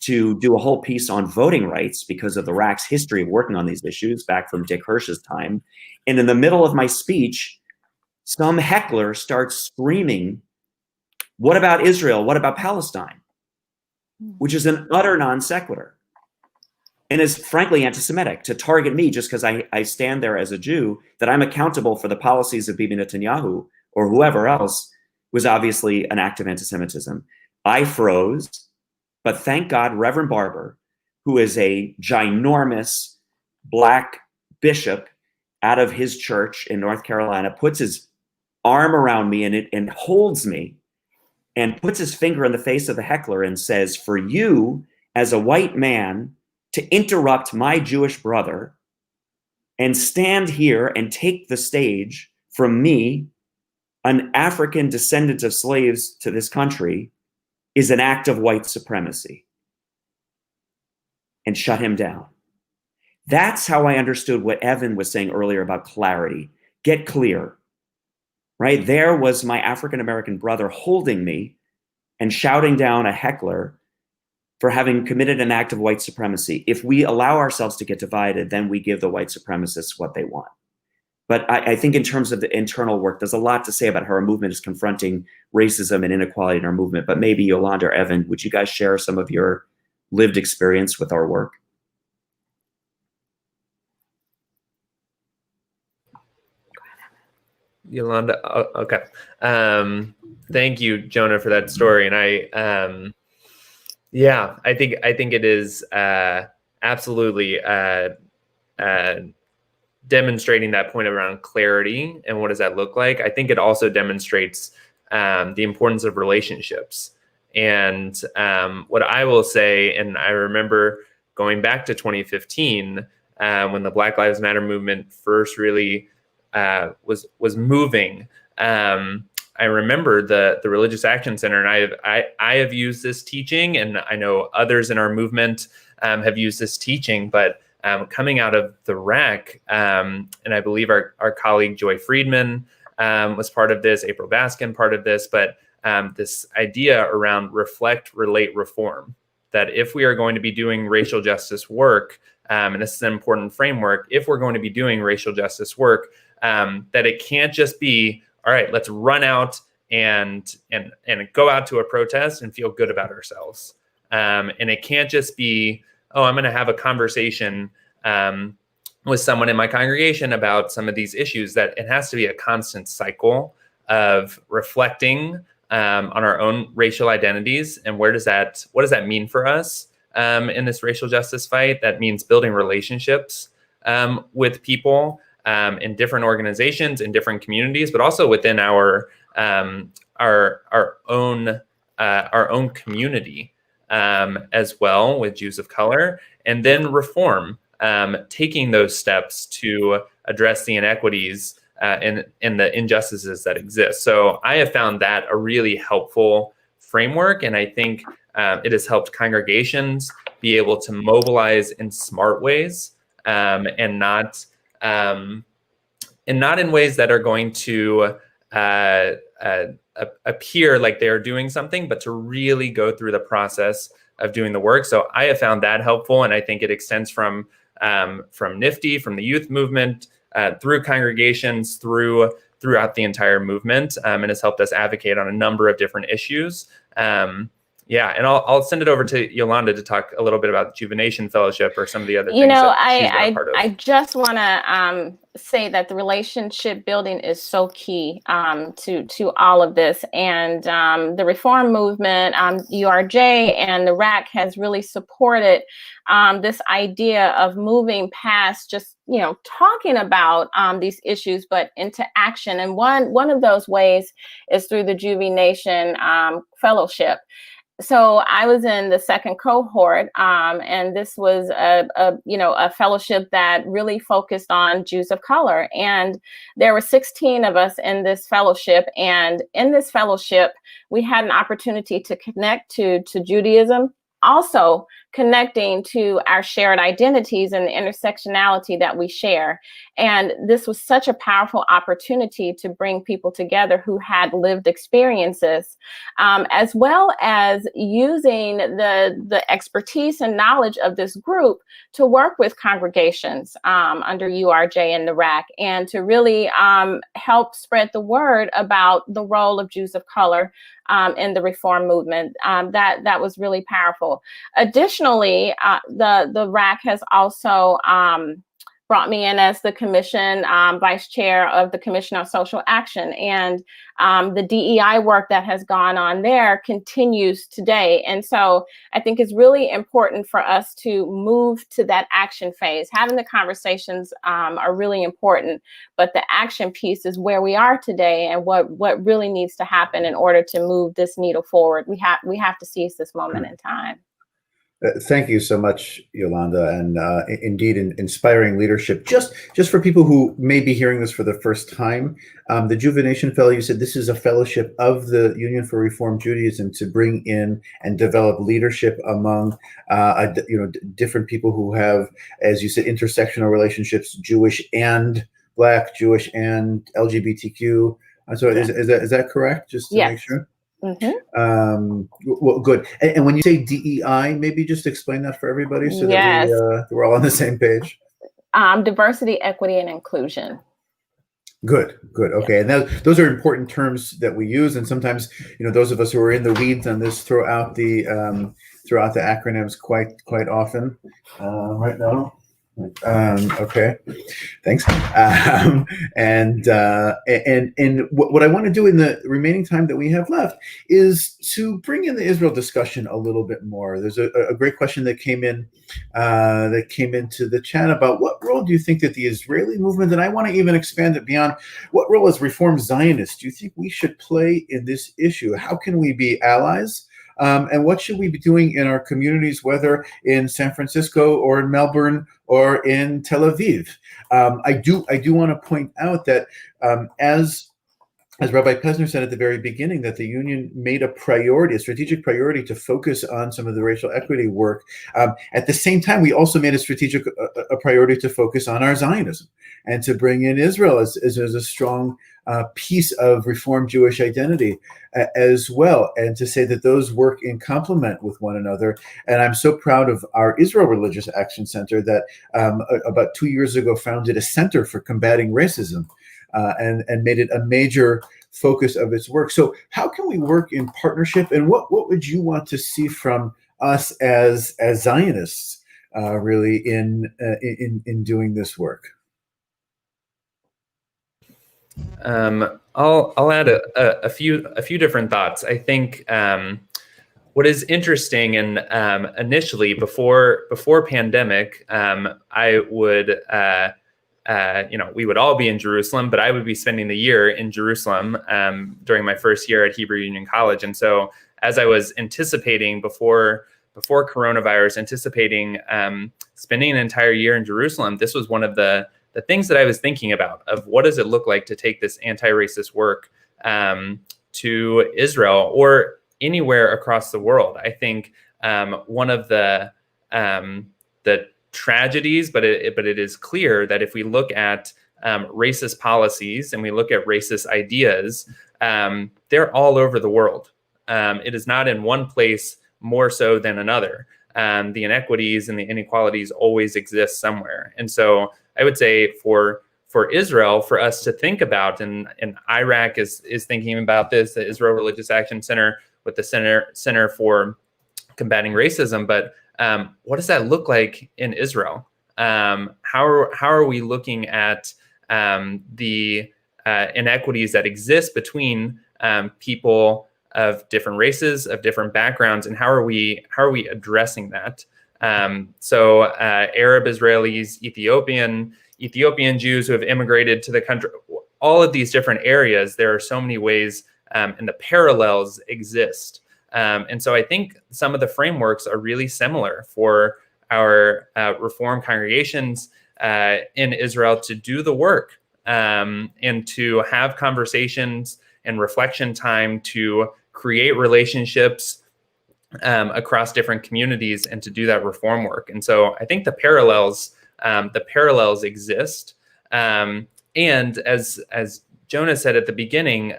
to do a whole piece on voting rights because of the RAC's history of working on these issues back from Dick Hirsch's time. And in the middle of my speech, some heckler starts screaming, "What about Israel? What about Palestine?" Which is an utter non sequitur and is frankly anti-Semitic to target me just because I stand there as a Jew, that I'm accountable for the policies of Bibi Netanyahu or whoever else, was obviously an act of anti-Semitism. I froze, but thank God Reverend Barber, who is a ginormous Black bishop out of his church in North Carolina, puts his arm around me and holds me and puts his finger in the face of the heckler and says, "For you as a white man to interrupt my Jewish brother and stand here and take the stage from me, an African descendant of slaves to this country, is an act of white supremacy," and shut him down. That's how I understood what Evan was saying earlier about clarity. Get clear, right? There was my African-American brother holding me and shouting down a heckler for having committed an act of white supremacy. If we allow ourselves to get divided, then we give the white supremacists what they want. But I think in terms of the internal work, there's a lot to say about how our movement is confronting racism and inequality in our movement. But maybe Yolanda or Evan, would you guys share some of your lived experience with our work? Yolanda, okay. Thank you, Jonah, for that story. And I think it is absolutely demonstrating that point around clarity and what does that look like, I think it also demonstrates the importance of relationships. And what I will say, and I remember going back to 2015 when the Black Lives Matter movement first really was moving. I remember the Religious Action Center, and I have used this teaching, and I know others in our movement have used this teaching, but coming out of the RAC, and I believe our colleague Joy Friedman was part of this, April Baskin part of this, but this idea around reflect, relate, reform, that if we are going to be doing racial justice work, and this is an important framework, if we're going to be doing racial justice work, that it can't just be, all right, let's run out and go out to a protest and feel good about ourselves. And it can't just be, oh, I'm going to have a conversation with someone in my congregation about some of these issues. That it has to be a constant cycle of reflecting on our own racial identities and what does that mean for us in this racial justice fight. That means building relationships with people in different organizations, in different communities, but also within our own community as well, with Jews of color, and then reform, taking those steps to address the inequities and the injustices that exist. So I have found that a really helpful framework, and I think it has helped congregations be able to mobilize in smart ways, and not in ways that are going to appear like they are doing something, but to really go through the process of doing the work. So I have found that helpful, and I think it extends from NIFTY, from the youth movement, through congregations, throughout the entire movement, and has helped us advocate on a number of different issues. And I'll send it over to Yolanda to talk a little bit about Juvenation Fellowship or some of the other things that she's been a part of. I just want to say that the relationship building is so key to all of this, and the Reform Movement, URJ, and the RAC has really supported this idea of moving past just talking about these issues, but into action. And one of those ways is through the Juvenation Fellowship. So I was in the second cohort, and this was a fellowship that really focused on Jews of color. And there were 16 of us in this fellowship. And in this fellowship, we had an opportunity to connect to Judaism, also connecting to our shared identities and the intersectionality that we share. And this was such a powerful opportunity to bring people together who had lived experiences, as well as using the expertise and knowledge of this group to work with congregations under URJ and the RAC, and to really help spread the word about the role of Jews of color in the Reform Movement. That was really powerful. Additionally, the RAC has also brought me in as the commission vice chair of the Commission on Social Action, and the DEI work that has gone on there continues today. And so I think it's really important for us to move to that action phase. Having the conversations are really important, but the action piece is where we are today and what really needs to happen in order to move this needle forward. We have to seize this moment in time. Thank you so much, Yolanda, and indeed, inspiring leadership. Just for people who may be hearing this for the first time, the Juvenation Fellow, you said this is a fellowship of the Union for Reform Judaism to bring in and develop leadership among different people who have, as you said, intersectional relationships, Jewish and Black, Jewish and LGBTQ. So is that correct? Just to make sure. Mm-hmm. Well, good. And when you say DEI, maybe just explain that for everybody so that we're all on the same page. Diversity, equity, and inclusion. Good. Okay, and those are important terms that we use, and sometimes those of us who are in the weeds on this throw out the acronyms quite often. Right now, Okay, thanks. And what I want to do in the remaining time that we have left is to bring in the Israel discussion a little bit more. There's a great question that came in, that came into the chat about what role do you think that the Israeli movement, and I want to even expand it beyond, what role as Reform Zionists do you think we should play in this issue? How can we be allies? And what should we be doing in our communities, whether in San Francisco or in Melbourne or in Tel Aviv? I do want to point out that as Rabbi Pesner said at the very beginning, that the union made a priority, a strategic priority, to focus on some of the racial equity work. At the same time, we also made a strategic priority to focus on our Zionism and to bring in Israel as a strong piece of Reform Jewish identity as well, and to say that those work in complement with one another. And I'm so proud of our Israel Religious Action Center that about 2 years ago founded a center for combating racism. And made it a major focus of its work. So how can we work in partnership, and what would you want to see from us as Zionists really in doing this work? I'll add a few different thoughts. I think what is interesting, and initially before pandemic, I would we would all be in Jerusalem, but I would be spending the year in Jerusalem during my first year at Hebrew Union College. And so as I was anticipating before coronavirus, anticipating spending an entire year in Jerusalem, this was one of the things that I was thinking about, of what does it look like to take this anti-racist work to Israel or anywhere across the world. I think one of the tragedies, but it is clear that if we look at racist policies and we look at racist ideas, they're all over the world. It is not in one place more so than another. The inequities and the inequalities always exist somewhere. And so I would say for Israel, for us to think about, and Iraq is thinking about this, the Israel Religious Action Center with the Center for Combating Racism, but what does that look like in Israel? How are we looking at the inequities that exist between people of different races, of different backgrounds, and how are we addressing that? So Arab Israelis, Ethiopian Jews who have immigrated to the country, all of these different areas, there are so many ways, and the parallels exist. And so I think some of the frameworks are really similar for our Reform congregations in Israel to do the work and to have conversations and reflection time to create relationships across different communities and to do that reform work. And so I think the parallels exist. And as Jonah said at the beginning,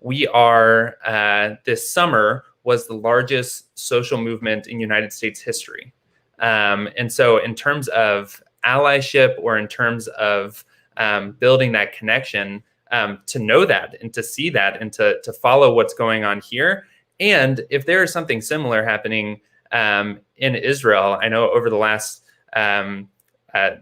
we are this summer was the largest social movement in United States history. And so in terms of allyship, or in terms of building that connection, to know that and to see that and to follow what's going on here. And if there is something similar happening in Israel, I know over the last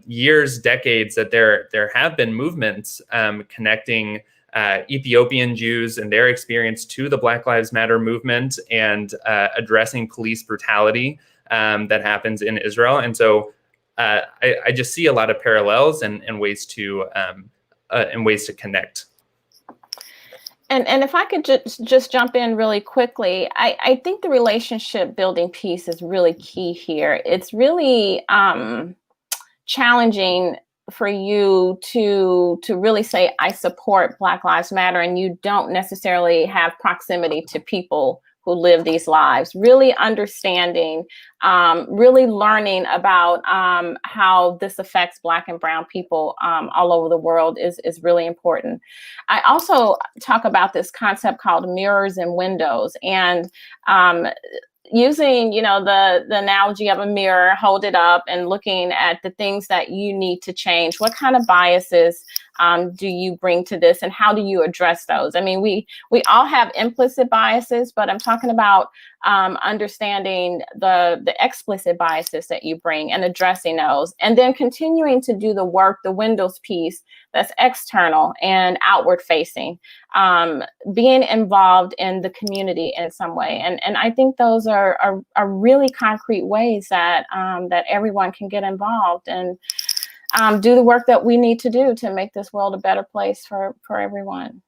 years, decades, that there have been movements connecting Ethiopian Jews and their experience to the Black Lives Matter movement and addressing police brutality that happens in Israel. And so I just see a lot of parallels and ways to connect. And if I could just jump in really quickly, I think the relationship building piece is really key here. It's really challenging for you to really say, I support Black Lives Matter, and you don't necessarily have proximity to people who live these lives. Really understanding, really learning about how this affects Black and Brown people all over the world is really important. I also talk about this concept called mirrors and windows, and using, the analogy of a mirror, hold it up and looking at the things that you need to change. What kind of biases do you bring to this, and how do you address those? I mean, we all have implicit biases, but I'm talking about understanding the explicit biases that you bring and addressing those, and then continuing to do the work, the windows piece that's external and outward facing, being involved in the community in some way. And I think those are really concrete ways that that everyone can get involved and do the work that we need to do to make this world a better place for everyone.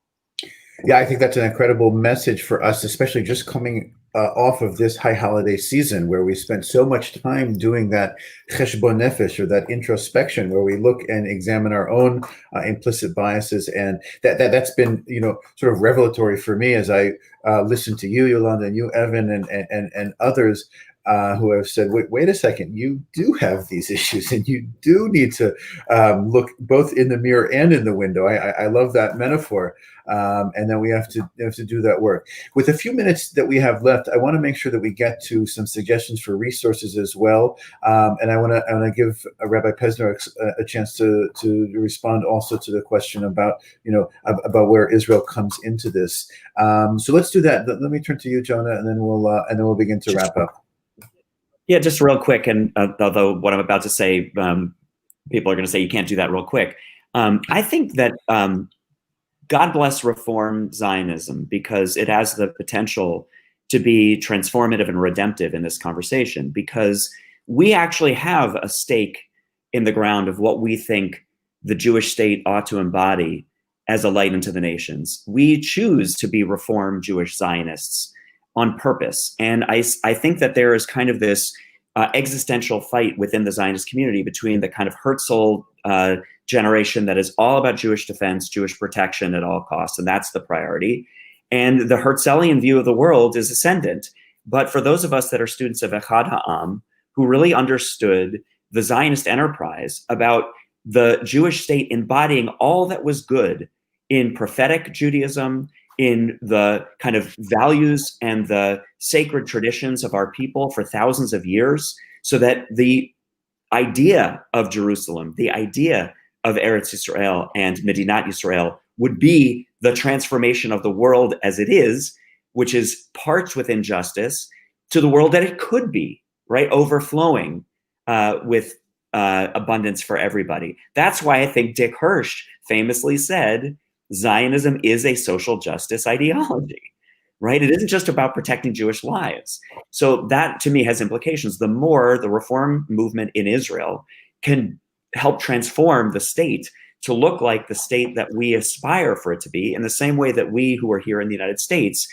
Yeah, I think that's an incredible message for us, especially just coming off of this high holiday season where we spent so much time doing that cheshbon nefesh, or that introspection, where we look and examine our own implicit biases. And that's been, you know, sort of revelatory for me as I listen to you, Yolanda, and you, Evan, and others who have said, wait a second, you do have these issues, and you do need to look both in the mirror and in the window. I love that metaphor. And then we have to do that work. With a few minutes that we have left, I want to make sure that we get to some suggestions for resources as well. And I want to give Rabbi Pesner a chance to respond also to the question about, you know, about where Israel comes into this. So let's do that. Let me turn to you, Jonah, and then we'll begin to wrap up. Yeah, just real quick. And although what I'm about to say, people are going to say you can't do that real quick. I think that God bless Reform Zionism, because it has the potential to be transformative and redemptive in this conversation, because we actually have a stake in the ground of what we think the Jewish state ought to embody as a light into the nations. We choose to be Reform Jewish Zionists on purpose. And I think that there is kind of this existential fight within the Zionist community between the kind of Herzl generation that is all about Jewish defense, Jewish protection at all costs, and that's the priority. And the Herzlian view of the world is ascendant. But for those of us that are students of Echad Ha'am, who really understood the Zionist enterprise about the Jewish state embodying all that was good in prophetic Judaism, in the kind of values and the sacred traditions of our people for thousands of years, so that the idea of Jerusalem, the idea of Eretz Yisrael and Medinat Yisrael would be the transformation of the world as it is, which is parched with injustice, to the world that it could be, right? Overflowing with abundance for everybody. That's why I think Dick Hirsch famously said, Zionism is a social justice ideology, right? It isn't just about protecting Jewish lives. So that, to me, has implications. The more the reform movement in Israel can help transform the state to look like the state that we aspire for it to be, in the same way that we who are here in the United States,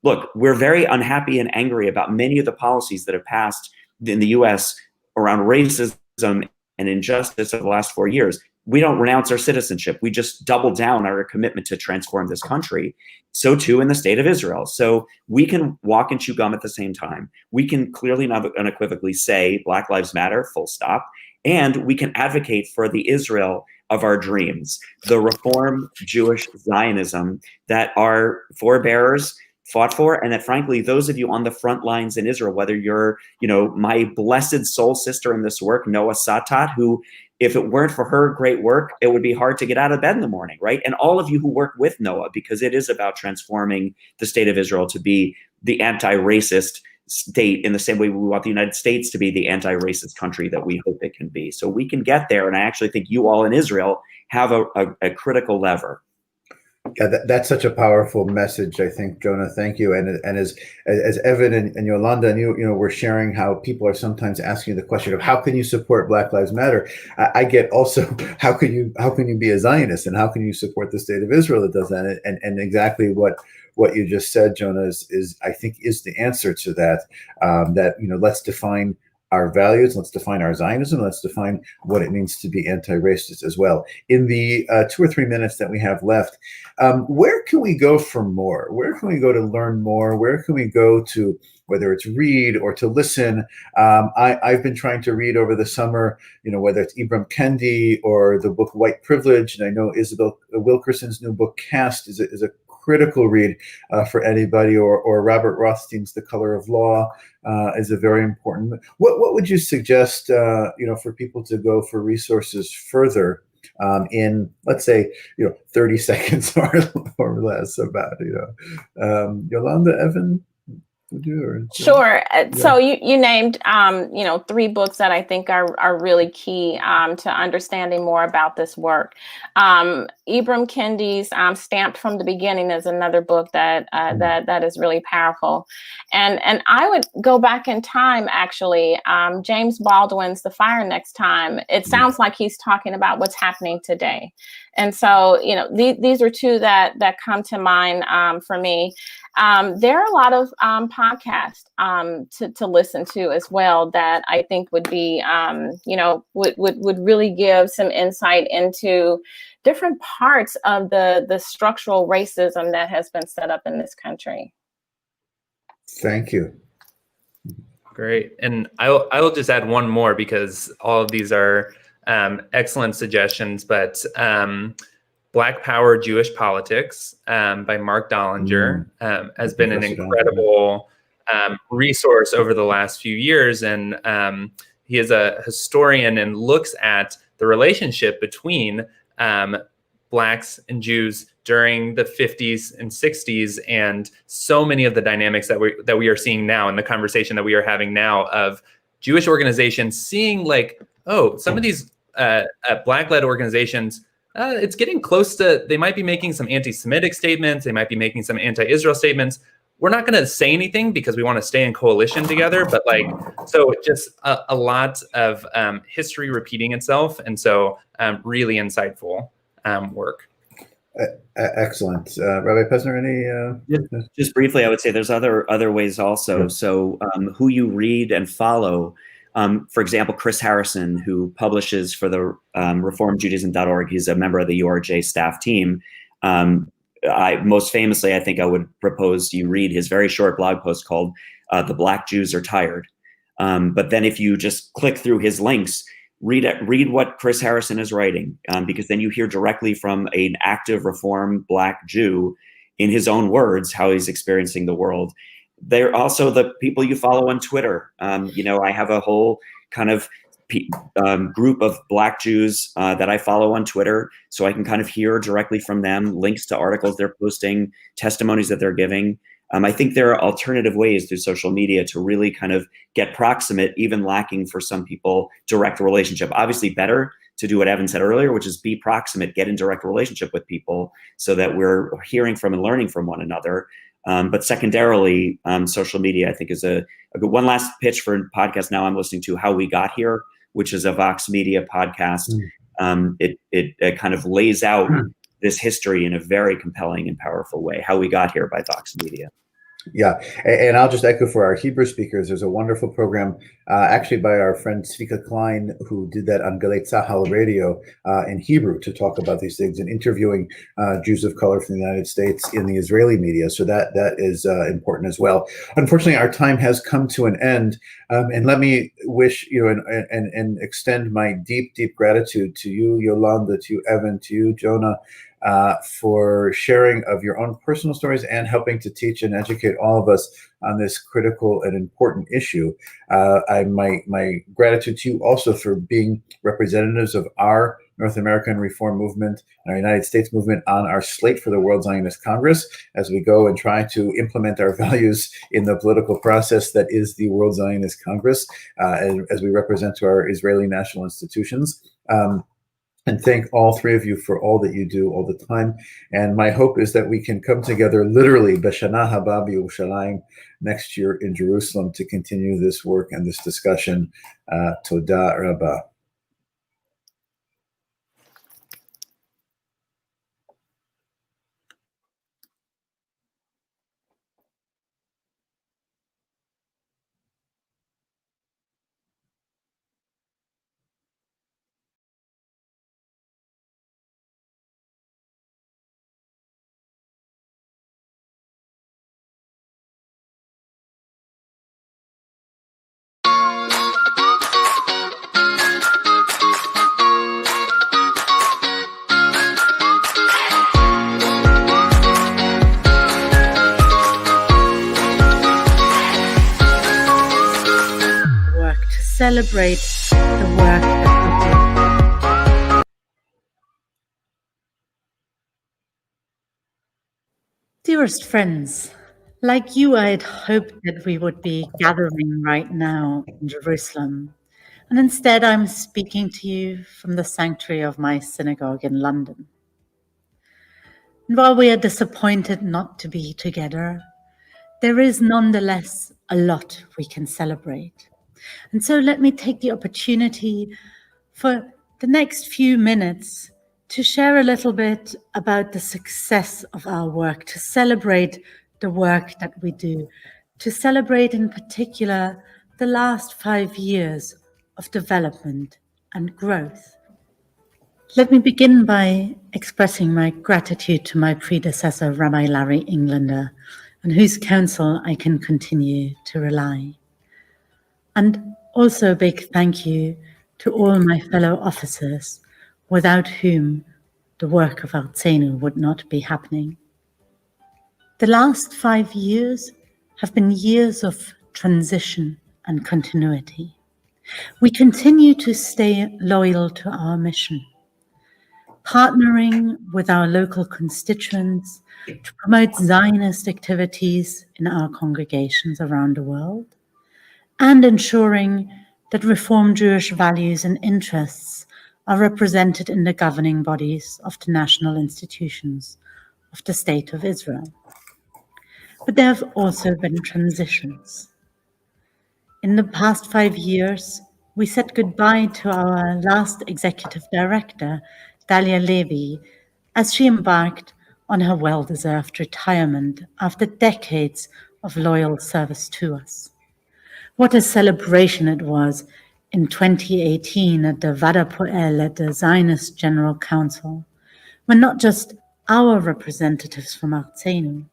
look, we're very unhappy and angry about many of the policies that have passed in the US around racism and injustice over the last 4 years. We don't renounce our citizenship. We just double down on our commitment to transform this country. So too in the state of Israel. So we can walk and chew gum at the same time. We can clearly and unequivocally say Black Lives Matter, full stop. And we can advocate for the Israel of our dreams, the Reform Jewish Zionism that our forebears fought for, and that, frankly, those of you on the front lines in Israel, whether you're, you know, my blessed soul sister in this work, Noah Satat, who, if it weren't for her great work, it would be hard to get out of bed in the morning, right? And all of you who work with Noah, because it is about transforming the state of Israel to be the anti-racist state in the same way we want the United States to be the anti-racist country that we hope it can be. So we can get there, and I actually think you all in Israel have a critical lever. Yeah, that's such a powerful message, I think, Jonah. Thank you. And as Evan and Yolanda and you know, we're sharing how people are sometimes asking the question of how can you support Black Lives Matter? I get also how can you be a Zionist, and how can you support the state of Israel that does that? And exactly what you just said, Jonah, is I think is the answer to that. That, you know, let's define our values, let's define our Zionism, let's define what it means to be anti-racist as well. In the 2 or 3 minutes that we have left, where can we go for more? Where can we go to learn more? Where can we go to, whether it's read or to listen? I've been trying to read over the summer, you know, whether it's Ibram Kendi or the book White Privilege, and I know Isabel Wilkerson's new book Caste is a critical read for anybody, or Robert Rothstein's The Color of Law is a very important. What would you suggest, you know, for people to go for resources further in, let's say, 30 seconds or less about, Yolanda, Evan, would you? Or, Sure. So you named, 3 books that I think are really key to understanding more about this work. Ibram Kendi's Stamped from the Beginning is another book that is really powerful. And I would go back in time, actually. James Baldwin's The Fire Next Time. It sounds like he's talking about what's happening today. And so, these are 2 that come to mind for me. There are a lot of podcasts to listen to as well that I think would be, would really give some insight into different parts of the structural racism that has been set up in this country. Thank you. Great. And I will just add one more, because all of these are excellent suggestions, but Black Power, Jewish Politics by Mark Dollinger has been an incredible resource over the last few years. And he is a historian and looks at the relationship between Blacks and Jews during the 50s and 60s, and so many of the dynamics that we are seeing now in the conversation that we are having now of Jewish organizations seeing like, oh, some of these Black-led organizations, it's getting close to, they might be making some anti-Semitic statements, they might be making some anti-Israel statements. We're not going to say anything because we want to stay in coalition together, but so just a lot of history repeating itself. And so really insightful work. Excellent. Rabbi Pesner, any? Just briefly, I would say there's other ways also. So who you read and follow. For example, Chris Harrison, who publishes for the reformjudaism.org. He's a member of the URJ staff team. Most famously, I think I would propose you read his very short blog post called "The Black Jews Are Tired." But then if you just click through his links, read what Chris Harrison is writing, because then you hear directly from an active Reform Black Jew in his own words how he's experiencing the world. They're also the people you follow on Twitter. I have a whole kind of group of Black Jews that I follow on Twitter, so I can kind of hear directly from them, links to articles they're posting, testimonies that they're giving. I think there are alternative ways through social media to really kind of get proximate, even lacking for some people, direct relationship. Obviously better to do what Evan said earlier, which is be proximate, get in direct relationship with people so that we're hearing from and learning from one another. But secondarily, social media, I think, is a good one. Last pitch for a podcast now I'm listening to, How We Got Here, which is a Vox Media podcast. It kind of lays out this history in a very compelling and powerful way. How We Got Here by Vox Media. Yeah, and I'll just echo for our Hebrew speakers. There's a wonderful program actually by our friend Tzvika Klein, who did that on Galei Tzahal radio in Hebrew to talk about these things and interviewing Jews of color from the United States in the Israeli media. So that is important as well. Unfortunately, our time has come to an end. And let me wish you and extend my deep, deep gratitude to you, Yolanda, to you, Evan, to you, Jonah, for sharing of your own personal stories and helping to teach and educate all of us on this critical and important issue. My gratitude to you also for being representatives of our North American Reform Movement and our United States movement on our slate for the World Zionist Congress as we go and try to implement our values in the political process that is the World Zionist Congress, as we represent to our Israeli national institutions. And thank all 3 of you for all that you do all the time. And my hope is that we can come together literally, B'Shana Haba B'Yerushalayim, next year in Jerusalem to continue this work and this discussion. Toda Rabba. Celebrate the work that we do. Dearest friends, like you, I had hoped that we would be gathering right now in Jerusalem. And instead, I'm speaking to you from the sanctuary of my synagogue in London. And while we are disappointed not to be together, there is nonetheless a lot we can celebrate. And so let me take the opportunity for the next few minutes to share a little bit about the success of our work, to celebrate the work that we do, to celebrate in particular the last 5 years of development and growth. Let me begin by expressing my gratitude to my predecessor, Rabbi Larry Englander, on whose counsel I can continue to rely. And also a big thank you to all my fellow officers, without whom the work of Arzenu would not be happening. The last 5 years have been years of transition and continuity. We continue to stay loyal to our mission, partnering with our local constituents to promote Zionist activities in our congregations around the world, and ensuring that Reform Jewish values and interests are represented in the governing bodies of the national institutions of the State of Israel. But there have also been transitions. In the past 5 years, we said goodbye to our last executive director, Dalia Levy, as she embarked on her well-deserved retirement after decades of loyal service to us. What a celebration it was in 2018 at the Vada Poel at the Zionist General Council, when not just our representatives from Arzenu,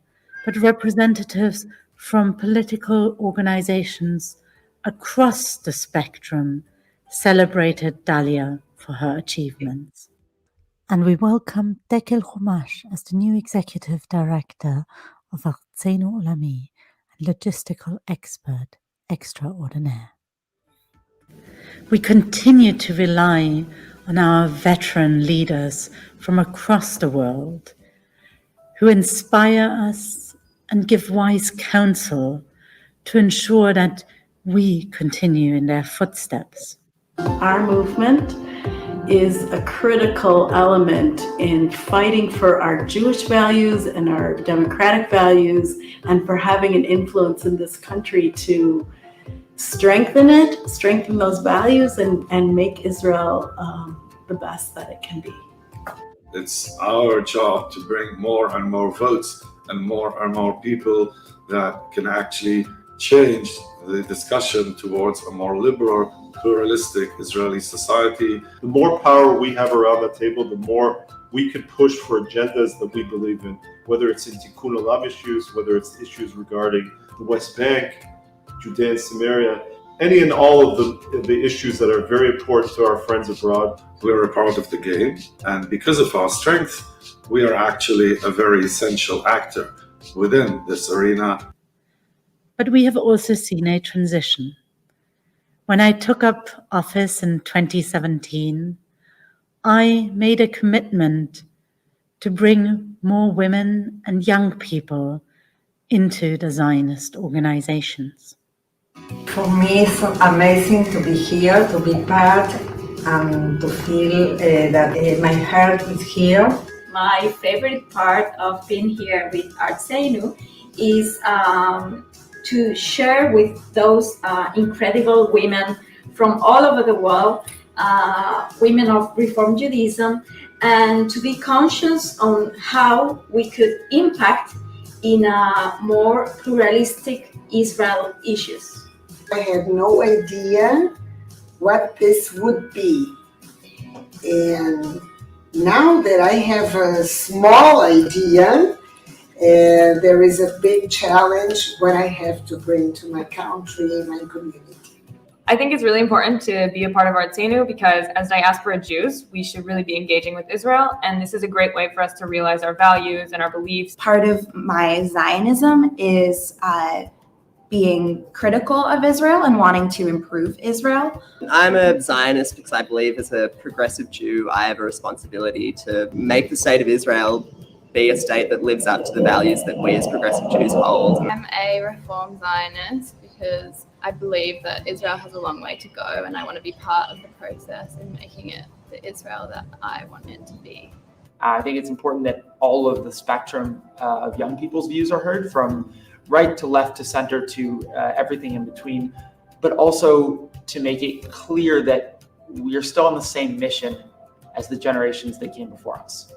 but representatives from political organizations across the spectrum celebrated Dalia for her achievements. And we welcome Dekel Chumash as the new executive director of Arzenu Olami and logistical expert extraordinaire. We continue to rely on our veteran leaders from across the world who inspire us and give wise counsel to ensure that we continue in their footsteps. Our movement is a critical element in fighting for our Jewish values and our democratic values, and for having an influence in this country to strengthen those values, and make Israel the best that it can be. It's our job to bring more and more votes and more people that can actually change the discussion towards a more liberal, pluralistic Israeli society. The more power we have around the table, the more we can push for agendas that we believe in, whether it's in Tikkun Olam issues, whether it's issues regarding the West Bank, Judea and Samaria, any and all of the issues that are very important to our friends abroad. We're a part of the game, and because of our strength, we are actually a very essential actor within this arena. But we have also seen a transition. When I took up office in 2017, I made a commitment to bring more women and young people into the Zionist organizations. For me, it's amazing to be here, to be part, and to feel that my heart is here. My favorite part of being here with Arzenu is to share with those incredible women from all over the world, women of Reform Judaism, and to be conscious on how we could impact in a more pluralistic Israel issues. I had no idea what this would be. And now that I have a small idea, there is a big challenge what I have to bring to my country, my community. I think it's really important to be a part of Arzenu because as diaspora Jews, we should really be engaging with Israel. And this is a great way for us to realize our values and our beliefs. Part of my Zionism is being critical of Israel and wanting to improve Israel. I'm a Zionist because I believe as a progressive Jew, I have a responsibility to make the state of Israel be a state that lives up to the values that we as progressive Jews hold. I'm a Reform Zionist because I believe that Israel has a long way to go, and I want to be part of the process in making it the Israel that I want it to be. I think it's important that all of the spectrum of young people's views are heard, from right to left to center to everything in between, but also to make it clear that we are still on the same mission as the generations that came before us.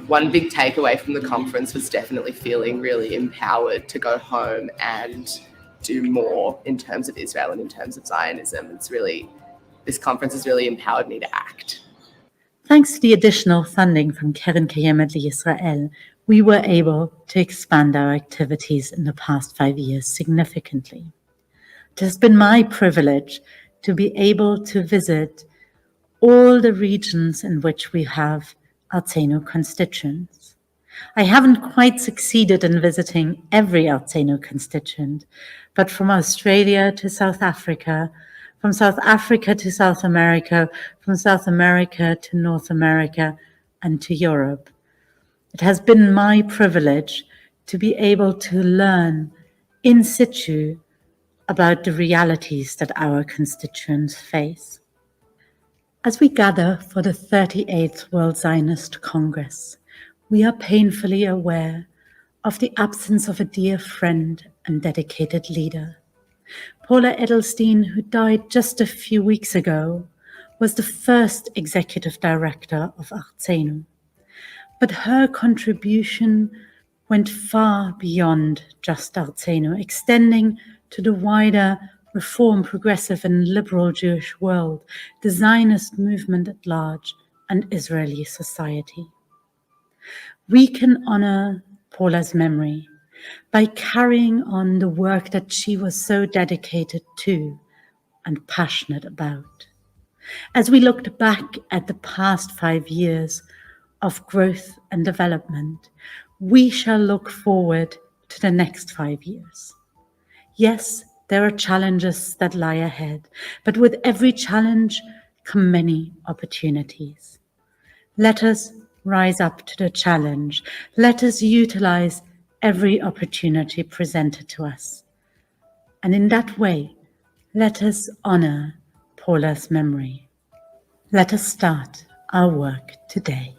One big takeaway from the conference was definitely feeling really empowered to go home and do more in terms of Israel and in terms of Zionism. This conference has really empowered me to act. Thanks to the additional funding from Keren Kayemet Yisrael, we were able to expand our activities in the past 5 years significantly. It has been my privilege to be able to visit all the regions in which we have Arzenu constituents. I haven't quite succeeded in visiting every Arzenu constituent, but from Australia to South Africa, from South Africa to South America, from South America to North America, and to Europe. It has been my privilege to be able to learn in situ about the realities that our constituents face. As we gather for the 38th World Zionist Congress, we are painfully aware of the absence of a dear friend and dedicated leader. Paula Edelstein, who died just a few weeks ago, was the first executive director of Arzenu. But her contribution went far beyond just Arzenu, extending to the wider Reform, progressive and liberal Jewish world, the Zionist movement at large, and Israeli society. We can honor Paula's memory by carrying on the work that she was so dedicated to and passionate about. As we looked back at the past 5 years of growth and development, we shall look forward to the next 5 years. Yes, there are challenges that lie ahead, but with every challenge come many opportunities. Let us rise up to the challenge. Let us utilize every opportunity presented to us. And in that way, let us honor Paula's memory. Let us start our work today.